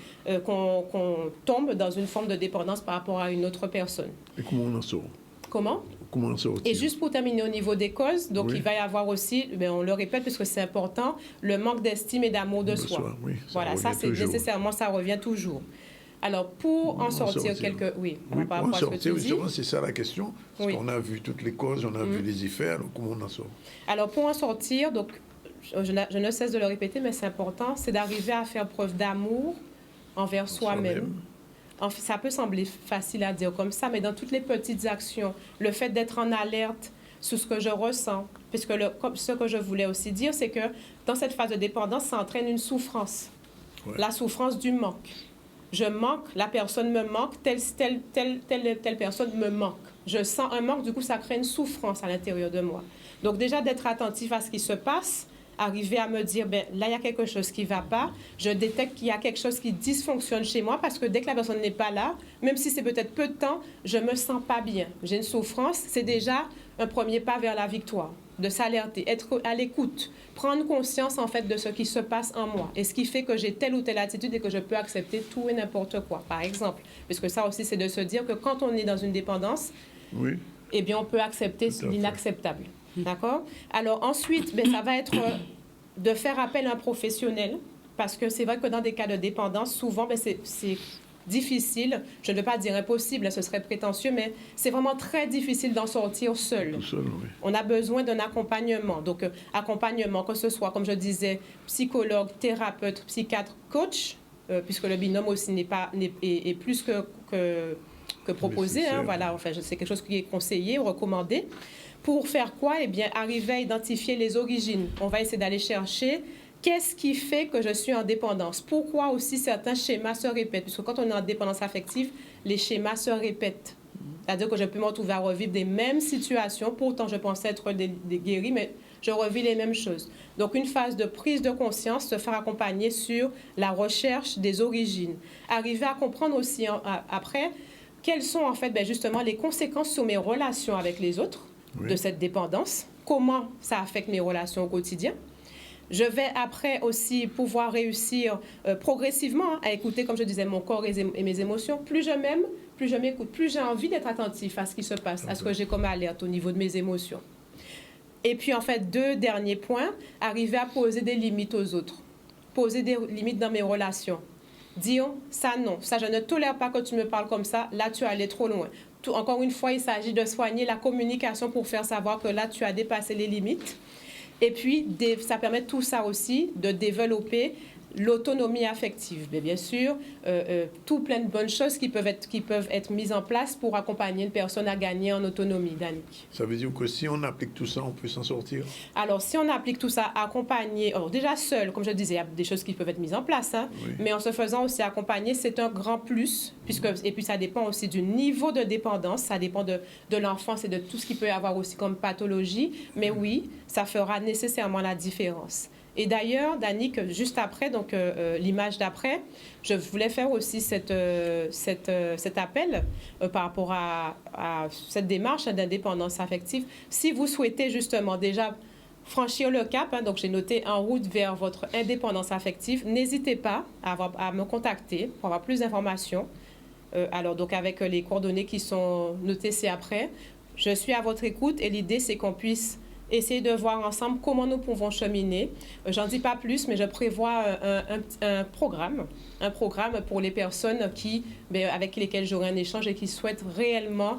qu'on tombe dans une forme de dépendance par rapport à une autre personne. Et comment on en sort? Comment en sortir? Et juste pour terminer au niveau des causes, donc il va y avoir aussi, on le répète parce que c'est important, le manque d'estime et d'amour de soi. Voilà, ça c'est nécessairement, ça revient toujours. Alors, pour en sortir quelques... Oui, pour en sortir, justement, c'est ça la question. Parce qu'on a vu toutes les causes, on a vu les effets, alors comment on en sort? Alors, pour en sortir, donc, je ne cesse de le répéter, mais c'est important, c'est d'arriver à faire preuve d'amour envers soi-même. Ça peut sembler facile à dire comme ça, mais dans toutes les petites actions, le fait d'être en alerte sur ce que je ressens, puisque ce que je voulais aussi dire, c'est que dans cette phase de dépendance, ça entraîne une souffrance. La souffrance du manque. Je manque, la personne me manque, telle personne me manque. Je sens un manque, du coup, ça crée une souffrance à l'intérieur de moi. Donc déjà, d'être attentif à ce qui se passe, arriver à me dire, là, il y a quelque chose qui ne va pas, je détecte qu'il y a quelque chose qui dysfonctionne chez moi parce que dès que la personne n'est pas là, même si c'est peut-être peu de temps, je ne me sens pas bien. J'ai une souffrance, c'est déjà un premier pas vers la victoire. De s'alerter, être à l'écoute, prendre conscience en fait de ce qui se passe en moi et ce qui fait que j'ai telle ou telle attitude et que je peux accepter tout et n'importe quoi, par exemple. Puisque ça aussi, c'est de se dire que quand on est dans une dépendance, eh bien, on peut accepter l'inacceptable. D'accord? Alors ensuite, ça va être de faire appel à un professionnel parce que c'est vrai que dans des cas de dépendance, souvent, c'est difficile. Je ne veux pas dire impossible, ce serait prétentieux, mais c'est vraiment très difficile d'en sortir seul. Tout seul, oui. On a besoin d'un accompagnement. Donc, accompagnement, que ce soit, comme je disais, psychologue, thérapeute, psychiatre, coach, puisque le binôme aussi est plus que proposé. Hein, voilà, enfin, c'est quelque chose qui est conseillé ou recommandé. Pour faire quoi? Eh bien, arriver à identifier les origines. On va essayer d'aller chercher qu'est-ce qui fait que je suis en dépendance. Pourquoi aussi certains schémas se répètent? Puisque quand on est en dépendance affective, les schémas se répètent. C'est-à-dire que je peux me retrouver à revivre des mêmes situations. Pourtant, je pensais être guérie, mais je revis les mêmes choses. Donc, une phase de prise de conscience, se faire accompagner sur la recherche des origines. Arriver à comprendre aussi après quelles sont en fait justement les conséquences sur mes relations avec les autres de cette dépendance, comment ça affecte mes relations au quotidien. Je vais après aussi pouvoir réussir progressivement à écouter, comme je disais, mon corps et mes émotions. Plus je m'aime, plus je m'écoute, plus j'ai envie d'être attentif à ce qui se passe, à ce que j'ai comme alerte au niveau de mes émotions. Et puis en fait, 2 derniers points, arriver à poser des limites aux autres, poser des limites dans mes relations. Dire ça non, ça je ne tolère pas que tu me parles comme ça, là tu es allé trop loin. Encore une fois, il s'agit de soigner la communication pour faire savoir que là tu as dépassé les limites. Et puis, ça permet tout ça aussi de développer l'autonomie affective. Mais bien sûr, tout plein de bonnes choses qui peuvent être mises en place pour accompagner une personne à gagner en autonomie, Danick. Ça veut dire que si on applique tout ça, on peut s'en sortir? Alors, si on applique tout ça, accompagner, alors déjà seul, comme je disais, il y a des choses qui peuvent être mises en place, hein, oui. Mais en se faisant aussi accompagner, c'est un grand plus, et puis ça dépend aussi du niveau de dépendance, ça dépend de l'enfance et de tout ce qu'il peut y avoir aussi comme pathologie, mais oui, ça fera nécessairement la différence. Et d'ailleurs, Danick, juste après, donc l'image d'après, je voulais faire aussi cet appel par rapport à cette démarche d'indépendance affective. Si vous souhaitez justement déjà franchir le cap, hein, donc j'ai noté en route vers votre indépendance affective, n'hésitez pas à me contacter pour avoir plus d'informations. Alors donc avec les coordonnées qui sont notées ci-après, je suis à votre écoute et l'idée c'est qu'on puisse essayer de voir ensemble comment nous pouvons cheminer. J'en dis pas plus, mais je prévois un programme pour les personnes avec lesquelles j'aurai un échange et qui souhaitent réellement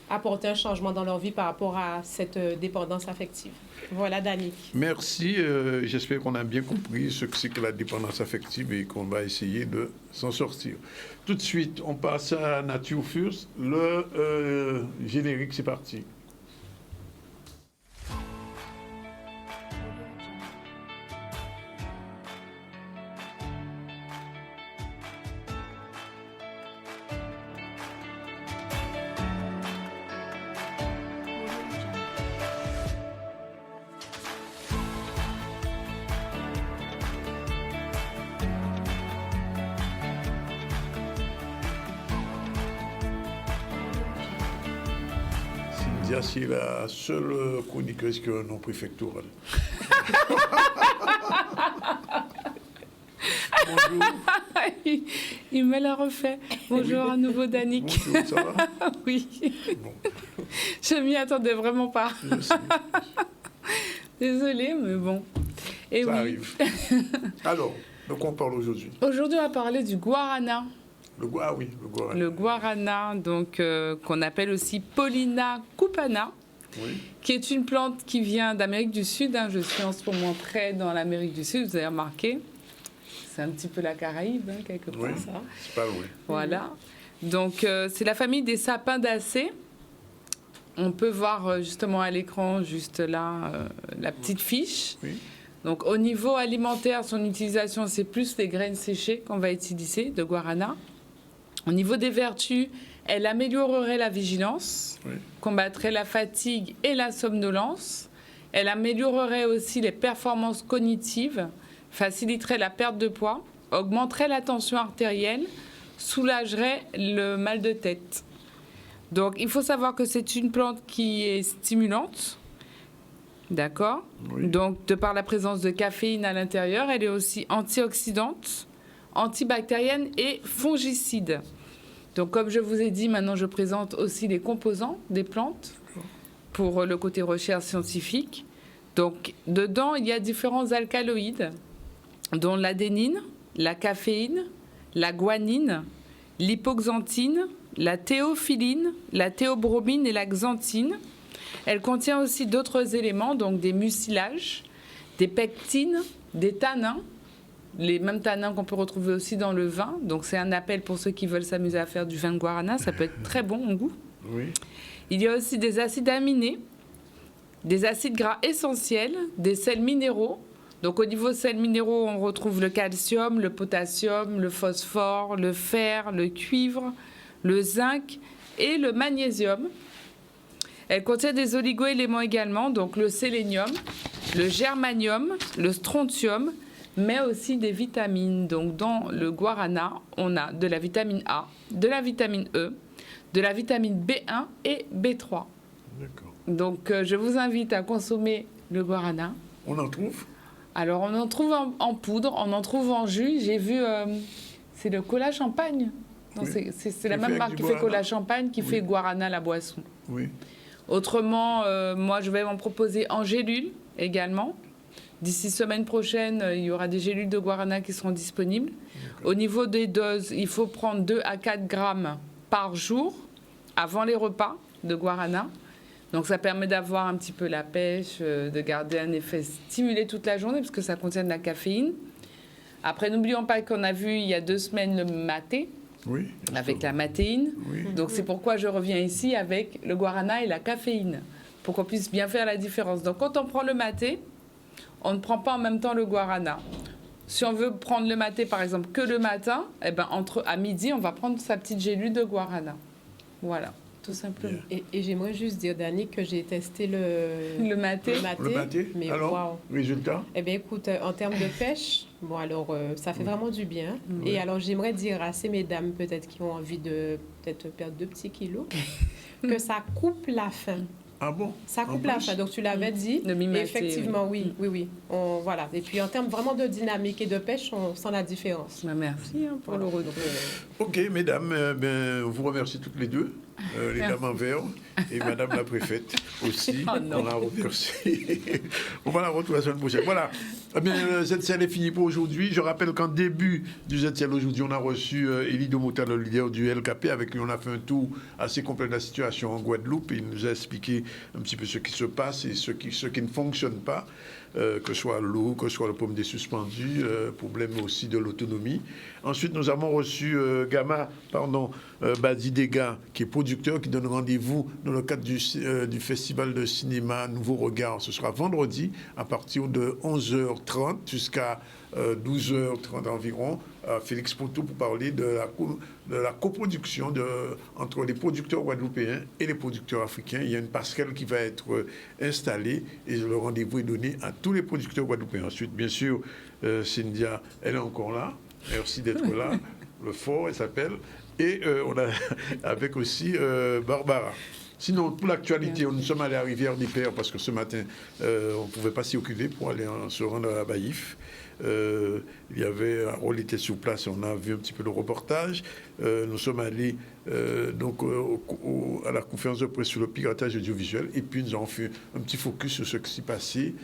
apporter un changement dans leur vie par rapport à cette dépendance affective. Voilà, Danick. Merci. J'espère qu'on a bien compris ce que c'est que la dépendance affective et qu'on va essayer de s'en sortir. Tout de suite, on passe à Nature First. Le générique, c'est parti. C'est la seule chroniqueuse qui a un nom préfectoral. Bonjour. Il me l'a refait. Bonjour à nouveau, Danick. Bonjour, ça va? Oui. Bon. Je m'y attendais vraiment pas. Désolée, mais bon. Et ça oui. Arrive. Alors, de quoi on parle aujourd'hui? Aujourd'hui, on va parler du guarana. Le guarana. Le guarana, donc qu'on appelle aussi Paulina cupana, oui. Qui est une plante qui vient d'Amérique du Sud. Hein. Je suis en ce moment très dans l'Amérique du Sud, vous avez remarqué. C'est un petit peu la Caraïbe, hein, quelque part, oui, ça. C'est pas loin. Voilà. Donc, c'est la famille des sapindacées. On peut voir justement à l'écran, juste là, la petite fiche. Oui. Donc, au niveau alimentaire, son utilisation, c'est plus les graines séchées qu'on va utiliser de guarana. Au niveau des vertus, elle améliorerait la vigilance, oui. Combattrait la fatigue et la somnolence. Elle améliorerait aussi les performances cognitives, faciliterait la perte de poids, augmenterait la tension artérielle, soulagerait le mal de tête. Donc, il faut savoir que c'est une plante qui est stimulante. D'accord. Oui. Donc, de par la présence de caféine à l'intérieur, elle est aussi antioxydante, antibactérienne et fongicide. Donc, comme je vous ai dit, maintenant, je présente aussi les composants des plantes pour le côté recherche scientifique. Donc, dedans, il y a différents alcaloïdes, dont l'adénine, la caféine, la guanine l'hypoxanthine, la théophiline, la théobromine et la xanthine. Elle contient aussi d'autres éléments, donc des mucilages, des pectines, des tanins, les mêmes tanins qu'on peut retrouver aussi dans le vin. Donc c'est un appel pour ceux qui veulent s'amuser à faire du vin de guarana, ça peut être très bon en goût. Oui. Il y a aussi des acides aminés, des acides gras essentiels, des sels minéraux. Donc au niveau sels minéraux, on retrouve le calcium, le potassium, le phosphore, le fer, le cuivre, le zinc et le magnésium. Elle contient des oligo-éléments également, donc le sélénium, le germanium, le strontium, mais aussi des vitamines. Donc dans le guarana, on a de la vitamine A, de la vitamine E, de la vitamine B1 et B3. D'accord. Donc je vous invite à consommer le guarana. On en trouve? Alors on en trouve en poudre, on en trouve en jus. J'ai vu, c'est le Cola Champagne. Non, oui. C'est la même marque qui fait Cola Champagne qui fait guarana la boisson. Oui. Autrement, moi je vais m'en proposer en gélule également. D'ici semaine prochaine, il y aura des gélules de guarana qui seront disponibles. Au niveau des doses, il faut prendre 2 à 4 grammes par jour avant les repas de guarana. Donc ça permet d'avoir un petit peu la pêche, de garder un effet stimulé toute la journée parce que ça contient de la caféine. Après, n'oublions pas qu'on a vu il y a 2 semaines le maté, avec la matéine. Oui. Donc c'est pourquoi je reviens ici avec le guarana et la caféine, pour qu'on puisse bien faire la différence. Donc quand on prend le maté, on ne prend pas en même temps le guarana. Si on veut prendre le maté, par exemple, que le matin, eh ben, à midi, on va prendre sa petite gélule de guarana. Voilà, tout simplement. Et j'aimerais juste dire, Dani, que j'ai testé le maté. Le maté. Mais alors, résultat? Eh bien, écoute, en termes de pêche, bon, alors, ça fait vraiment du bien. Oui. Et alors, j'aimerais dire à ces mesdames, peut-être, qui ont envie de peut-être perdre 2 petits kilos, que ça coupe la faim. Ah bon? Ça coupe la faim, donc tu l'avais dit. Effectivement, oui. Voilà. Et puis en termes vraiment de dynamique et de pêche, on sent la différence. Merci pour le retour. Ok, mesdames, on vous remercie toutes les deux, les dames en vert et madame la préfète aussi. Oh non. On a remercié. On va la retrouver la semaine prochaine. Voilà. Le ZCL est fini pour aujourd'hui. Je rappelle qu'en début du ZCL aujourd'hui, on a reçu Élie Domota, le leader du LKP, avec qui on a fait un tour assez complet de la situation en Guadeloupe. Il nous a expliqué un petit peu ce qui se passe et ce qui ne fonctionne pas, que ce soit l'eau, que ce soit le problème des suspendus, problème aussi de l'autonomie. Ensuite, nous avons reçu Badi Dega, qui est producteur, qui donne rendez-vous dans le cadre du festival de cinéma Nouveau Regard. Ce sera vendredi à partir de 11h30 jusqu'à 12h30 environ, Félix Ponto, pour parler de la coproduction entre les producteurs guadeloupéens et les producteurs africains. Il y a une passerelle qui va être installée et le rendez-vous est donné à tous les producteurs guadeloupéens. Ensuite, bien sûr, Cynthia, elle est encore là. Merci d'être là. Le fort, elle s'appelle. Et on a avec aussi Barbara. Sinon, pour l'actualité, nous sommes allés à Rivière-des-Pères parce que ce matin, on ne pouvait pas s'y occuper pour aller se rendre à la Baïf. Il y avait un rôle était sur place, on a vu un petit peu le reportage. Nous sommes allés à la conférence de presse sur le piratage audiovisuel et puis nous avons fait un petit focus sur ce qui s'est passé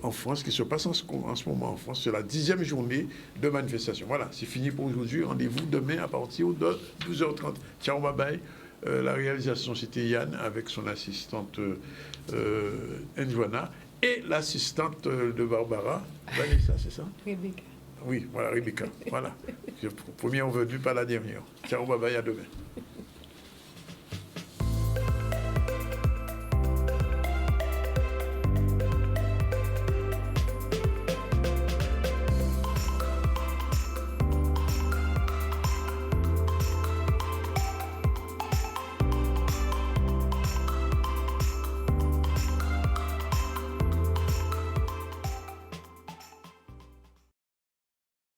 en France, qui se passe en ce moment en France. C'est la 10e journée de manifestation. Voilà, c'est fini pour aujourd'hui. Rendez-vous demain à partir de 12h30. Ciao, bye bye. La réalisation, c'était Yann avec son assistante Njoana et l'assistante de Barbara, Vanessa, c'est ça? Rebecca. Oui, voilà, Rebecca. Voilà. Première venue, pas la dernière. Ciao, bye bye, à demain.